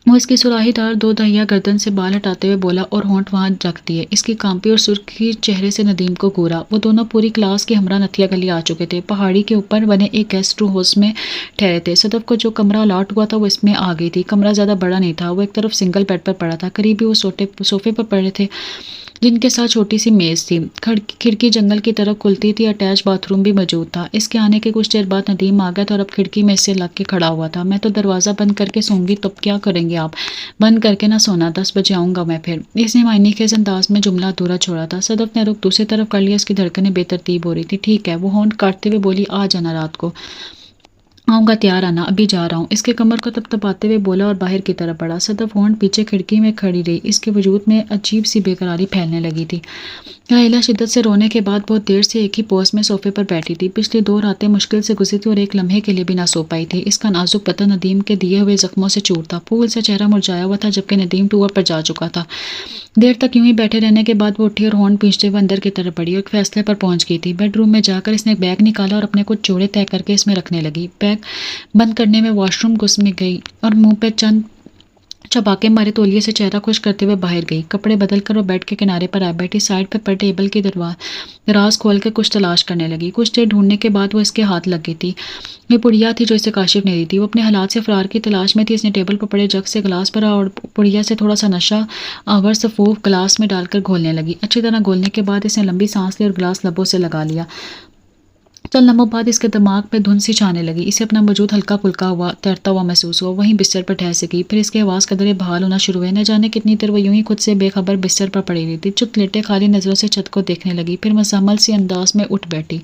وہ اس کی سراہی دار دو دہیا گردن سے بال ہٹاتے ہوئے بولا اور ہونٹ وہاں رکھ دیے۔ اس کی کانپی اور سرخی چہرے سے ندیم کو گھورا۔ وہ دونوں پوری کلاس کے ہمراہ نتھیا گلی آ چکے تھے۔ پہاڑی کے اوپر بنے ایک گیسٹ ہاؤس میں ٹھہرے تھے۔ صدف کو جو کمرہ الاٹ ہوا تھا وہ اس میں آ گئی تھی۔ کمرہ زیادہ بڑا نہیں تھا، وہ ایک طرف سنگل بیڈ پر پڑا تھا، قریب ہی وہ صوفے پر پڑے تھے جن کے ساتھ چھوٹی سی میز تھی۔ کھڑکی جنگل کی طرف کھلتی تھی، اٹیچ باتھ روم بھی موجود تھا۔ اس کے آنے کے کچھ دیر بعد ندیم آ گیا تھا اور اب کھڑکی میں اس سے لگ کے کھڑا ہوا تھا۔ میں تو دروازہ بند کر کے سوں گی، تب کیا کریں گے آپ؟ بند کر کے نہ سونا، 10 بجے آؤں گا میں پھر۔ اس نے معنی خیز انداز میں جملہ ادھورا چھوڑا تھا۔ صدف نے رخ دوسری طرف کر لیا، اس کی دھڑکنیں بے ترتیب ہو رہی تھی۔ ٹھیک ہے، وہ ہونٹ کاٹتے ہوئے بولی۔ آ جانا رات کو۔ آؤں گا، تیار آنا، ابھی جا رہا ہوں۔ اس کے کمر کو تپتپاتے ہوئے بولا اور باہر کی طرف بڑھا۔ صدف ہونٹ پیچھے کھڑکی میں کھڑی رہی، اس کے وجود میں عجیب سی بے قراری پھیلنے لگی تھی۔ راحیلہ شدت سے رونے کے بعد بہت دیر سے ایک ہی پوز میں صوفے پر بیٹھی تھی۔ پچھلی 2 راتیں مشکل سے گزری تھی اور ایک لمحے کے لیے بھی نہ سو پائی تھی۔ اس کا نازک بدن ندیم کے دیے ہوئے زخموں سے چور تھا، پھول سے چہرہ مرجھایا ہوا تھا، جبکہ ندیم ٹور پر جا چکا تھا۔ دیر تک یوں ہی بیٹھے رہنے کے بعد وہ اٹھی اور ہونٹ پینچتے ہوئے اندر کی طرف بڑھی اور ایک فیصلے پر پہنچ گئی تھی۔ بیڈ روم میں جا کر اس نے ایک بیگ نکالا اور اپنے کچھ جوڑے طے کر کے اس میں رکھنے لگی۔ بیگ بند کرنے میں واش روم گھس میں گئی اور منہ پہ چند چپاکے مارے تولیے سے چہرہ خشک کرتے ہوئے باہر گئی۔ کپڑے بدل کر وہ بیڈ کے کنارے پر آ بیٹھی، سائڈ پہ ٹیبل کی دراز کھول کے کچھ تلاش کرنے لگی۔ کچھ دیر ڈھونڈنے کے بعد وہ اس کے ہاتھ لگ گئی تھی۔ یہ پڑیا تھی جو اسے کاشف نے دی تھی۔ وہ اپنے حالات سے فرار کی تلاش میں تھی۔ اس نے ٹیبل پر پڑے جگ سے گلاس بھرا اور پڑیا سے تھوڑا سا نشہ آور سفوف گلاس میں ڈال کر گھولنے لگی۔ اچھی طرح گھولنے کے بعد اس نے لمبی سانس لی اور گلاس لبوں سے لگا لیا۔ چند لمحوں بعد اس کے دماغ پہ دھند سی چھانے لگی۔ اسے اپنا وجود ہلکا پھلکا ہوا، تیرتا ہوا محسوس ہوا۔ وہیں بستر پر ٹھہر سکی، پھر اس کے حواس قدرے بحال ہونا شروع ہوئے۔ نہ جانے کتنی دیر وہ یوں ہی خود سے بے خبر بستر پر پڑی رہی تھی۔ چت لیٹے خالی نظروں سے چھت کو دیکھنے لگی، پھر مزمل سی انداز میں اٹھ بیٹھی،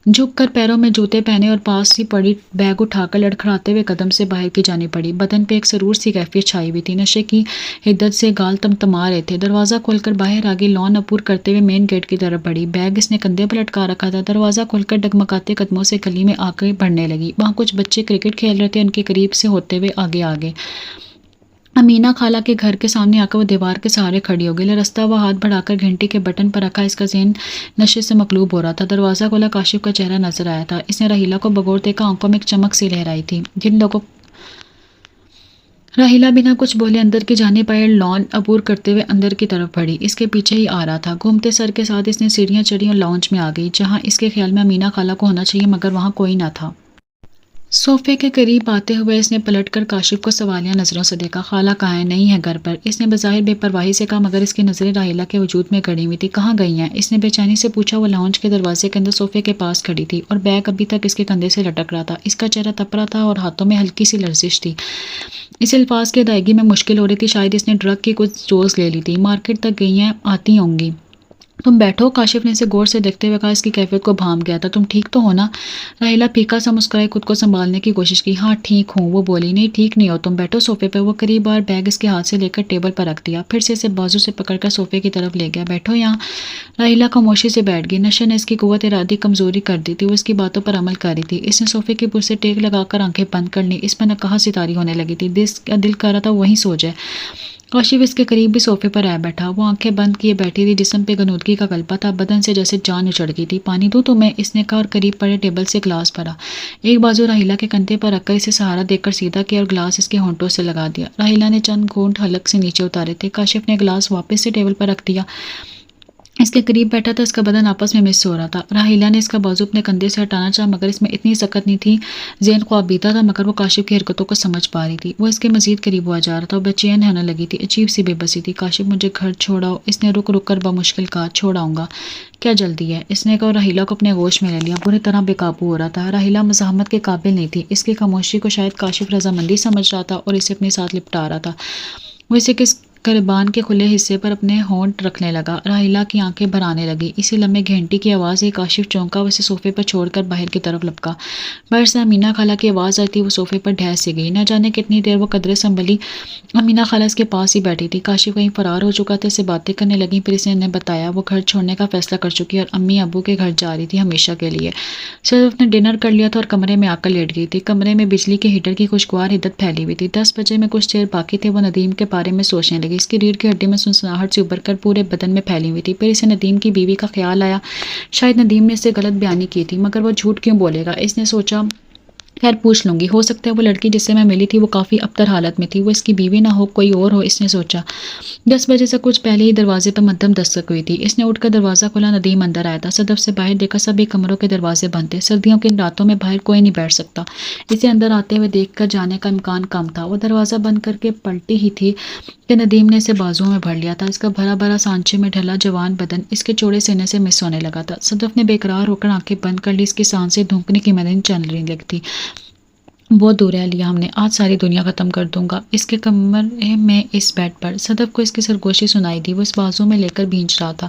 جھک کر پیروں میں جوتے پہنے اور پاس ہی پڑی بیگ اٹھا کر لڑکھڑاتے ہوئے قدم سے باہر کی جانب بڑھی۔ بدن پہ ایک سرور سی کیفیت چھائی ہوئی تھی، نشے کی حدت سے گال تمتما رہے تھے۔ دروازہ کھول کر باہر آگے لان عبور کرتے ہوئے مین گیٹ کی طرف بڑھی۔ بیگ اس نے کندھے پر لٹکا رکھا تھا۔ دروازہ کھول کر ڈگمگاتے قدموں سے گلی میں آگے بڑھنے لگی۔ وہاں کچھ بچے کرکٹ کھیل رہے تھے، ان کے قریب سے ہوتے ہوئے آگے امینہ خالہ کے گھر کے سامنے آ کر وہ دیوار کے سہارے کھڑی ہو گئی۔ لرزتا ہوا ہاتھ بڑھا کر گھنٹی کے بٹن پر رکھا، اس کا ذہن نشے سے مقلوب ہو رہا تھا۔ دروازہ کھولا، کاشف کا چہرہ نظر آیا تھا۔ اس نے راحیلہ کو بغور دیکھا، آنکھوں میں ایک چمک سی لہرائی تھی۔ راحیلہ بنا کچھ بولے اندر کی جانب آئی اور لان عبور کرتے ہوئے اندر کی طرف بڑھی، اس کے پیچھے ہی آ رہا تھا۔ گھومتے سر کے ساتھ اس نے سیڑھیاں چڑھی اور لاؤنج میں آ گئی، جہاں اس کے خیال میں امینہ خالہ کو ہونا چاہیے، مگر وہاں کوئی نہ تھا۔ صوفے کے قریب آتے ہوئے اس نے پلٹ کر کاشف کو سوالیہ نظروں سے دیکھا۔ خالہ کہاں ہے؟ نہیں ہے گھر پر، اس نے بظاہر بے پرواہی سے کہا، مگر اس کی نظریں راحیلہ کے وجود میں گڑی ہوئی تھی۔ کہاں گئی ہیں؟ اس نے بے چینی سے پوچھا۔ وہ لاؤنج کے دروازے کے اندر صوفے کے پاس کھڑی تھی اور بیگ ابھی تک اس کے کندھے سے لٹک رہا تھا۔ اس کا چہرہ تپ رہا تھا اور ہاتھوں میں ہلکی سی لرزش تھی۔ اس الفاظ کی ادائیگی میں مشکل ہو رہی تھی، شاید اس نے ڈرگ کی کچھ ڈوز لے لی تھی۔ مارکیٹ تک گئی ہیں، آتی ہوں گی۔ تم بیٹھو، کاشف نے اسے غور سے دیکھتے ہوئے کہا۔ اس کی کیفیت کو بھانپ گیا تھا۔ تم ٹھیک تو ہو نا؟ راحیلہ پھیکا سا مسکرائی خود کو سنبھالنے کی کوشش کی۔ ہاں ٹھیک ہوں، وہ بولی۔ نہیں ٹھیک نہیں ہو تم، بیٹھو صوفے پہ۔ وہ قریب بار بیگ اس کے ہاتھ سے لے کر ٹیبل پر رکھ دیا، پھر سے اسے بازو سے پکڑ کر صوفے کی طرف لے گیا۔ بیٹھو یہاں۔ راحیلہ خاموشی سے بیٹھ گئی۔ نشے نے اس کی قوت ارادی کمزوری کر دی تھی، وہ اس کی باتوں پر عمل کر رہی تھی۔ اس نے صوفے کی پشت سے ٹیک لگا کر آنکھیں بند کر لی، اس پر نہ کہاں ستاری ہونے لگی تھی، دل کر رہا تھا وہیں سو جائے۔ کاشف اس کے قریب بھی صوفے پر آ بیٹھا، وہ آنکھیں بند کیے بیٹھی تھی، جسم پہ غنودگی کا غلبہ تھا، بدن سے جیسے جان اچڑ گئی تھی۔ پانی دوں تمہیں؟ اس نے کہا اور قریب پڑے ٹیبل سے گلاس بھرا، ایک بازو راہیلہ کے کندھے پر رکھ کر اسے سہارا دے کر سیدھا کیا اور گلاس اس کے ہونٹوں سے لگا دیا۔ راہیلہ نے چند گھونٹ حلق سے نیچے اتارے تھے۔ کاشف نے گلاس واپس سے ٹیبل پر رکھ دیا، اس کے قریب بیٹھا تھا، اس کا بدن آپس میں مس ہو رہا تھا۔ راہیلہ نے اس کا بازو اپنے کندھے سے ہٹانا چاہا مگر اس میں اتنی سخت نہیں تھی، ذہن خوابیدہ تھا مگر وہ کاشف کی حرکتوں کو سمجھ پا رہی تھی۔ وہ اس کے مزید قریب ہوا جا رہا تھا، وہ بے چین ہونے لگی تھی، عجیب سی بے بسی تھی۔ کاشف مجھے گھر چھوڑاؤ، اس نے رک رک کر بمشکل کہا۔ چھوڑاؤں گا، کیا جلدی ہے؟ اس نے کہا اور راہیلہ کو اپنے گوش میں لے لیا، بری طرح بے قابو ہو رہا تھا۔ راہیلہ مزاحمت کے قابل نہیں تھی، اس کی خاموشی کو شاید کاشف رضامندی سمجھ رہا تھا اور اسے اپنے ساتھ لپٹا رہا تھا۔ وہ اسے کس گریبان کے کھلے حصے پر اپنے ہونٹ رکھنے لگا۔ راہیلہ کی آنکھیں بھر آنے لگی، اسی لمحے گھنٹی کی آواز آئی۔ کاشف چونکا، وہ اسے صوفے پر چھوڑ کر باہر کی طرف لپکا۔ باہر سے امینہ خالہ کی آواز آئی تھی، وہ صوفے پر ڈھہ سی گئی۔ نہ جانے کتنی دیر وہ قدرے سنبھلی، امینہ خالہ اس کے پاس ہی بیٹھی تھی۔ کاشف کہیں فرار ہو چکا تھا، اس سے باتیں کرنے لگیں، پھر اسے انہیں بتایا وہ گھر چھوڑنے کا فیصلہ کر چکی اور امی ابو کے گھر جا رہی تھی ہمیشہ کے لیے۔ صرف نے ڈنر کر لیا تھا اور کمرے میں آ کر لیٹ گئی تھی۔ کمرے میں بجلی کے ہیٹر کی خوشگوار عدت پھیلی ہوئی تھی۔ 10 بجے میں کچھ دیر باقی تھے، وہ ندیم کے بارے میں سوچنے لگی۔ اس کی ریڑھ کی ہڈی میں سنسناہٹ سے ابھر کر پورے بدن میں پھیلی ہوئی تھی۔ پھر اسے ندیم کی بیوی کا خیال آیا، شاید ندیم نے اس سے غلط بیانی کی تھی، مگر وہ جھوٹ کیوں بولے گا؟ اس نے سوچا خیر پوچھ لوں گی، ہو سکتا ہے وہ لڑکی جس سے میں ملی تھی وہ کافی ابتر حالت میں تھی، وہ اس کی بیوی نہ ہو کوئی اور ہو، اس نے سوچا۔ 10 بجے سے کچھ پہلے ہی دروازے پر مدھم دستک ہوئی تھی۔ اس نے اٹھ کر دروازہ کھولا، ندیم اندر آیا تھا۔ صدف سے باہر دیکھا، سبھی کمروں کے دروازے بند تھے، سردیوں کی راتوں میں باہر کوئی نہیں بیٹھ سکتا۔ اسے اندر آتے ہوئے دیکھ کر جانے کا امکان کم تھا۔ وہ دروازہ بند کر کے پلٹی ہی تھی کہ ندیم نے اسے بازوؤں میں بھر لیا تھا۔ اس کا بھرا بھرا سانچے میں ڈھلا جوان بدن اس کے چوڑے سینے سے مس ہونے لگا تھا۔ صدف نے بے قرار ہو کر آنکھیں بند کر لی، اس کی سانسیں دھونکنے کی مانند چلنے لگی تھی۔ بہت دور ہے لیا ہم نے، آج ساری دنیا ختم کر دوں گا اس کے کمرے میں، اس بیڈ پر۔ صدف کو اس کی سرگوشی سنائی دی، وہ اس بازو میں لے کر بھینچ رہا تھا۔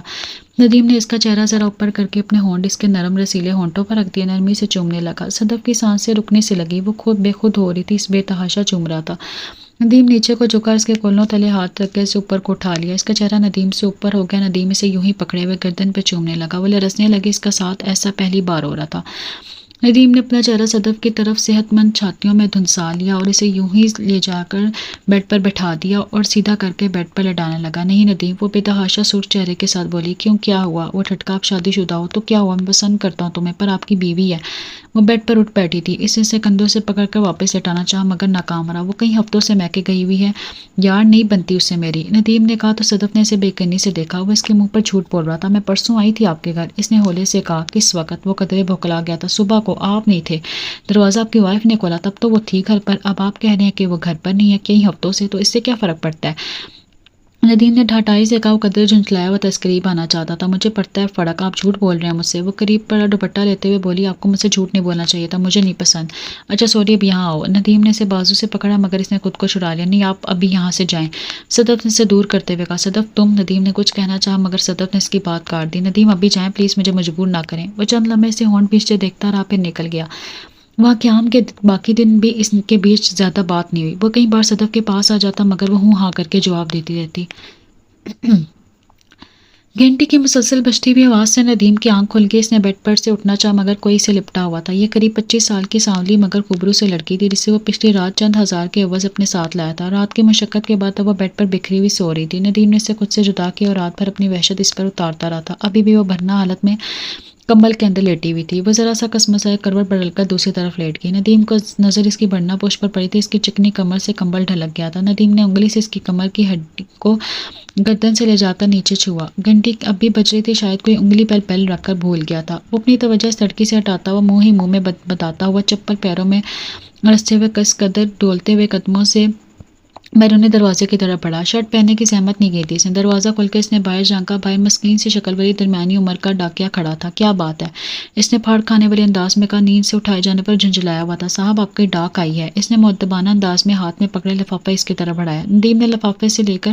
ندیم نے اس کا چہرہ ذرا اوپر کر کے اپنے ہونٹ اس کے نرم رسیلے ہونٹوں پر رکھ دیے، نرمی سے چومنے لگا۔ صدف کی سانسیں رکنے سے لگی، وہ خود بے خود ہو رہی تھی، اس بے تحاشا چوم رہا تھا۔ ندیم نیچے کو جھکا، اس کے کولوں تلے ہاتھ رکھ کے اسے اوپر کو اٹھا لیا، اس کا چہرہ ندیم سے اوپر ہو گیا۔ ندیم اسے یوں ہی پکڑے ہوئے گردن پہ چومنے لگا، وہ لرزنے لگی، اس کا ساتھ ایسا پہلی بار ہو رہا تھا۔ ندیم نے اپنا چہرہ صدف کی طرف صحت مند چھاتیوں میں دھنسا لیا اور اسے یوں ہی لے جا کر بیڈ پر بٹھا دیا اور سیدھا کر کے بیڈ پر لٹانے لگا۔ نہیں ندیم، وہ بے تحاشا سرخ چہرے کے ساتھ بولی، کیوں کیا ہوا؟ وہ ٹھٹکا، آپ شادی شدہ ہو تو کیا ہوا، میں پسند کرتا ہوں تمہیں، پر آپ کی بیوی ہے۔ وہ بیڈ پر اٹھ بیٹھی تھی، اسے کندھوں سے پکڑ کر واپس لٹانا چاہا مگر ناکام رہا۔ وہ کئی ہفتوں سے میکے گئی ہوئی ہے یار، نہیں بنتی اس سے میری، ندیم نے کہا تو صدف نے اسے بے یقینی سے دیکھا، وہ اس کے منہ پر جھوٹ بول رہا تھا۔ میں پرسوں آئی تھی آپ کے گھر، اس نے ہولے سے کہا۔ کس وقت؟ وہ قدرے بھوکلا گیا تھا۔ صبح کو، آپ نہیں تھے، دروازہ آپ کی وائف نے کھولا، تب تو وہ تھی گھر پر، اب آپ کہہ رہے ہیں کہ وہ گھر پر نہیں ہے کئی ہفتوں سے، تو اس سے کیا فرق پڑتا ہے؟ ندیم نے ڈھٹائی سے کہا، وہ قدرے جھنجھلایا ہوا تھا، قریب آنا چاہتا تھا۔ مجھے پڑتا ہے فرق، آپ جھوٹ بول رہے ہیں مجھ سے۔ وہ قریب پڑا، دوپٹہ لیتے ہوئے بولی، آپ کو مجھ سے جھوٹ نہیں بولنا چاہیے تھا، مجھے نہیں پسند۔ اچھا سوری، اب یہاں آؤ۔ ندیم نے اسے بازو سے پکڑا مگر اس نے خود کو چھڑا لیا۔ نہیں، آپ ابھی یہاں سے جائیں، صدف نے اسے دور کرتے ہوئے کہا۔ صدف تم، ندیم نے کچھ کہنا چاہا مگر صدف نے اس کی بات کاٹ دی۔ ندیم ابھی جائیں پلیز، مجھے مجبور نہ کریں۔ وہ چند لمحے سے ہونٹ بھینچتے دیکھتا رہا، پھر نکل گیا۔ وہاں قیام کے باقی دن بھی اس کے بیچ زیادہ بات نہیں ہوئی۔ وہ کئی بار صدف کے پاس آ جاتا مگر وہ ہوں ہاں کر کے جواب دیتی رہتی۔ گھنٹی کی مسلسل بجتی ہوئی آواز سے ندیم کی آنکھ کھل گئی، اس نے بیڈ پر سے اٹھنا چاہا مگر کوئی اسے لپٹا ہوا تھا۔ یہ قریب 25 سال کی سانولی مگر خوبرو سے لڑکی تھی جسے وہ پچھلی رات چند ہزار کے عوض اپنے ساتھ لایا تھا۔ رات کی مشقت کے بعد اب وہ بیڈ پر بکھری ہوئی سو رہی تھی۔ ندیم نے اسے خود سے جدا کیا اور رات بھر اپنی وحشت اس پر اتارتا رہا تھا۔ ابھی بھی وہ بھرنا حالت میں کمبل کے اندر لیٹی ہوئی تھی۔ وہ ذرا سا کسمسائے کروٹ بدل کر دوسری طرف لیٹ گئی۔ ندیم کو نظر اس کی بڑھنا پوش پر پڑی تھی، اس کی چکنی کمر سے کمبل ڈھلک گیا تھا۔ ندیم نے انگلی سے اس کی کمر کی ہڈی کو گردن سے لے جا کر نیچے چھوا۔ گھنٹی اب بھی بج رہی تھی، شاید کوئی انگلی پر بیل رکھ کر بھول گیا تھا۔ وہ اپنی توجہ اس لڑکی سے ہٹاتا ہوا منہ ہی منہ میں بتاتا ہوا چپل پیروں میں رستے ہوئے کس قدر ڈولتے ہوئے قدموں سے بیرونی دروازے کی طرف بڑھا۔ شرٹ پہننے کی زحمت نہیں گئی تھی اس نے۔ دروازہ کھول کے اس نے باہر جھانکا، باہر مسکین سی شکل والی درمیانی عمر کا ڈاکیا کھڑا تھا۔ کیا بات ہے؟ اس نے پھاڑ کھانے والے انداز میں کہا۔ نیند سے اٹھائے جانے پر جھنجھلایا ہوا تھا۔ صاحب آپ کی ڈاک آئی ہے۔ اس نے مؤدبانہ انداز میں ہاتھ میں پکڑے لفافہ اس کی طرف بڑھایا۔ ندیم نے لفافے سے لے کر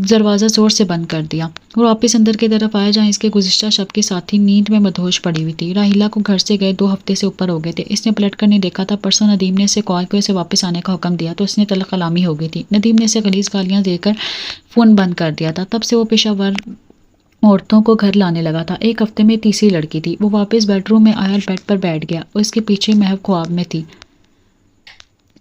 دروازہ زور سے بند کر دیا۔ وہ واپس اندر کی طرف آیا جہاں اس کے گزشتہ شب کی ساتھی نیند میں مدہوش پڑی ہوئی تھی۔ راہیلہ کو گھر سے گئے 2 ہفتے سے اوپر ہو گئے تھے۔ اس نے پلٹ کر نہیں دیکھا تھا۔ پرسوں ندیم نے اسے کال کر اسے واپس آنے کا حکم دیا تو اس نے تلخ کلامی ہو گئی تھی۔ ندیم نے اسے غلیظ گالیاں دے کر فون بند کر دیا تھا۔ تب سے وہ پیشہ ور عورتوں کو گھر لانے لگا تھا۔ ایک ہفتے میں تیسری لڑکی تھی۔ وہ واپس بیڈ روم میں آیا اور بیڈ پر بیٹھ گیا۔ وہ اس کے پیچھے محو خواب میں تھی۔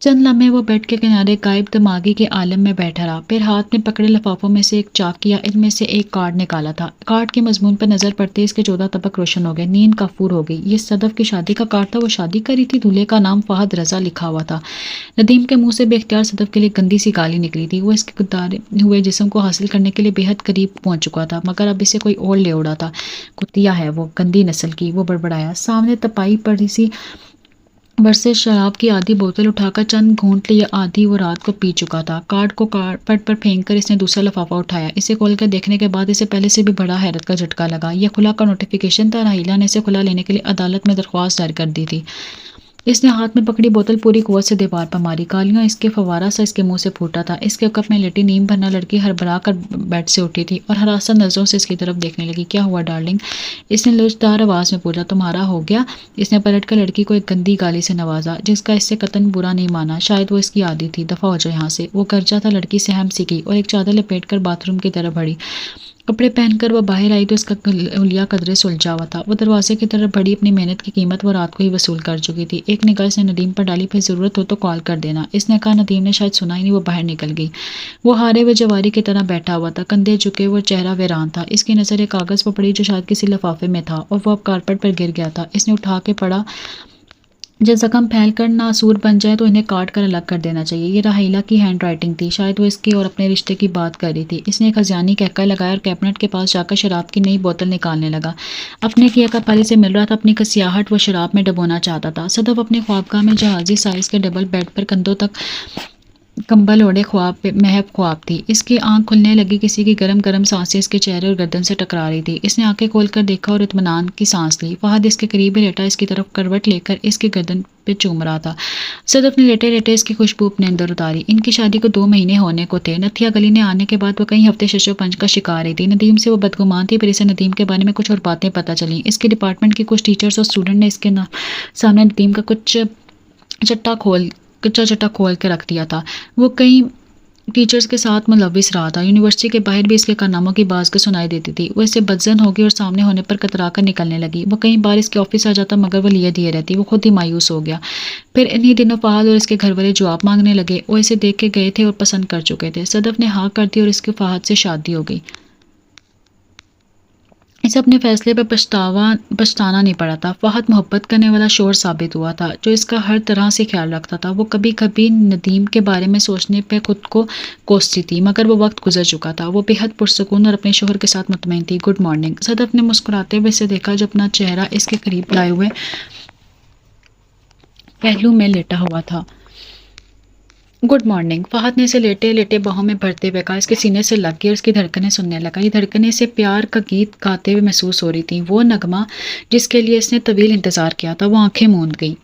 چند لمحے وہ بیڈ کے کنارے غائب دماغی کے عالم میں بیٹھا رہا، پھر ہاتھ میں پکڑے لفافوں میں سے ایک چاک کیا، ان میں سے ایک کارڈ نکالا تھا۔ کارڈ کے مضمون پر نظر پڑتے اس کے 14 طبق روشن ہو گئے، نیند کافور ہو گئی۔ یہ صدف کی شادی کا کارڈ تھا، وہ شادی کری تھی، دولہے کا نام فہد رضا لکھا ہوا تھا۔ ندیم کے منہ سے بے اختیار صدف کے لیے گندی سی گالی نکلی تھی۔ وہ اس کے گدارے ہوئے جسم کو حاصل کرنے کے لیے بے حد قریب پہنچ چکا تھا، مگر اب اسے کوئی اور لے اڑا تھا۔ کتیا ہے وہ، گندی نسل کی، وہ بڑبڑایا۔ سامنے تپائی پڑی سی برسے شراب کی آدھی بوتل اٹھا کر چند گھونٹ لیے، آدھی وہ رات کو پی چکا تھا۔ کارڈ کو کارپیٹ پر پھینک کر اس نے دوسرا لفافہ اٹھایا۔ اسے کھول کر دیکھنے کے بعد اسے پہلے سے بھی بڑا حیرت کا جھٹکا لگا۔ یہ خلا کا نوٹیفیکیشن تھا، راحیلہ نے اسے خلا لینے کے لیے عدالت میں درخواست دائر کر دی تھی۔ اس نے ہاتھ میں پکڑی بوتل پوری قوت سے دیوار پر ماری، گالیاں اس کے فوارہ سا اس کے منہ سے پھوٹا تھا۔ اس کے کپ میں لیٹی نیم بھرنا لڑکی ہڑبڑا کر بیڈ سے اٹھی تھی اور ہراساں نظروں سے اس کی طرف دیکھنے لگی۔ کیا ہوا ڈارلنگ؟ اس نے لوچدار آواز میں پوچھا۔ تمہارا ہو گیا؟ اس نے پلٹ کر لڑکی کو ایک گندی گالی سے نوازا، جس کا اس سے قطعاً برا نہیں مانا، شاید وہ اس کی عادی تھی۔ دفعہ ہو جائے یہاں سے، وہ گرجا تھا۔ لڑکی سہم سی کی اور ایک چادر لپیٹ کر باتھ روم کی طرف بڑھی۔ کپڑے پہن کر وہ باہر آئی تو اس کا حلیہ قدرے سلجھا ہوا تھا۔ وہ دروازے کی طرف بڑھی، اپنی محنت کی قیمت وہ رات کو ہی وصول کر چکی تھی۔ ایک نگاہ اس نے ندیم پر ڈالی، پھر ضرورت ہو تو کال کر دینا، اس نے کہا۔ ندیم نے شاید سنا ہی نہیں، وہ باہر نکل گئی۔ وہ ہارے ہوئے جواری کی طرح بیٹھا ہوا تھا، کندھے جھکے، وہ چہرہ ویران تھا۔ اس کی نظر ایک کاغذ پر پڑی جو شاید کسی لفافے میں تھا، اور وہ اب کارپیٹ پر گر گیا تھا۔ اس نے اٹھا کے پڑھا، جب زخم پھیل کر ناسور بن جائے تو انہیں کاٹ کر الگ کر دینا چاہیے۔ یہ راحیلہ کی ہینڈ رائٹنگ تھی، شاید وہ اس کی اور اپنے رشتے کی بات کر رہی تھی۔ اس نے ایک ہذیانی قہقہ لگایا اور کیبنٹ کے پاس جا کر شراب کی نئی بوتل نکالنے لگا۔ اپنے کیا کا پالے سے مل رہا تھا، اپنی کسیاہٹ وہ شراب میں ڈبونا چاہتا تھا۔ صدف اپنے خوابگاہ میں جہازی سائز کے ڈبل بیڈ پر کندھوں تک کمبل اوڑھے محب خواب تھی۔ اس کی آنکھ کھلنے لگی، کسی کی گرم گرم سانسیں اس کے چہرے اور گردن سے ٹکرا رہی تھی۔ اس نے آنکھیں کھول کر دیکھا اور اطمینان کی سانس لی۔ فہد اس کے قریب ہی لیٹا، اس کی طرف کروٹ لے کر اس کی گردن پہ چوم رہا تھا۔ صدف نے لیٹے لیٹے اس کی خوشبو اپنے اندر اتاری۔ ان کی شادی کو 2 مہینے ہونے کو تھے۔ نتھیا گلی نے آنے کے بعد وہ کئی ہفتے ششو پنج کا شکار رہی تھی۔ ندیم سے وہ بدگمان تھی، پھر اسے ندیم کے بارے میں کچھ اور باتیں پتہ چلیں۔ اس کے ڈپارٹمنٹ کے کچھ ٹیچرز اور اسٹوڈنٹ نے اس کے سامنے ندیم کا کچا چٹا کھول کے رکھ دیا تھا۔ وہ کئی ٹیچرز کے ساتھ ملوث رہا تھا۔ یونیورسٹی کے باہر بھی اس کے کارناموں کی بازگشت سنائی دیتی تھی۔ وہ اس سے بدظن ہو گئی اور سامنے ہونے پر کترا کر نکلنے لگی۔ وہ کئی بار اس کے آفس آ جاتا، مگر وہ لیے دیے رہتی۔ وہ خود ہی مایوس ہو گیا۔ پھر انہی دنوں فہد اور اس کے گھر والے جواب مانگنے لگے۔ وہ اسے دیکھ کے گئے تھے اور پسند کر چکے تھے۔ صدف نے ہاں کر دی اور اس کی فہد سے شادی ہو گئی۔ اسے اپنے فیصلے پر پچھتانا نہیں پڑا تھا۔ فہد محبت کرنے والا شوہر ثابت ہوا تھا، جو اس کا ہر طرح سے خیال رکھتا تھا۔ وہ کبھی کبھی ندیم کے بارے میں سوچنے پہ خود کو کوستی تھی، مگر وہ وقت گزر چکا تھا۔ وہ بے حد پرسکون اور اپنے شوہر کے ساتھ مطمئن تھی۔ گڈ مارننگ، صدف نے مسکراتے ہوئے اسے دیکھا جو اپنا چہرہ اس کے قریب لائے ہوئے پہلو میں لیٹا ہوا تھا۔ گڈ مارننگ، فہد نے اسے لیٹے لیٹے باہوں میں بھرتے ہوئے کہا۔ اس کے سینے سے لگ گئی اور اس کی دھڑکنیں سننے لگا۔ یہ دھڑکنیں اسے پیار کا گیت گاتے ہوئے محسوس ہو رہی تھیں، وہ نغمہ جس کے لیے اس نے طویل انتظار کیا تھا۔ وہ آنکھیں موند گئی۔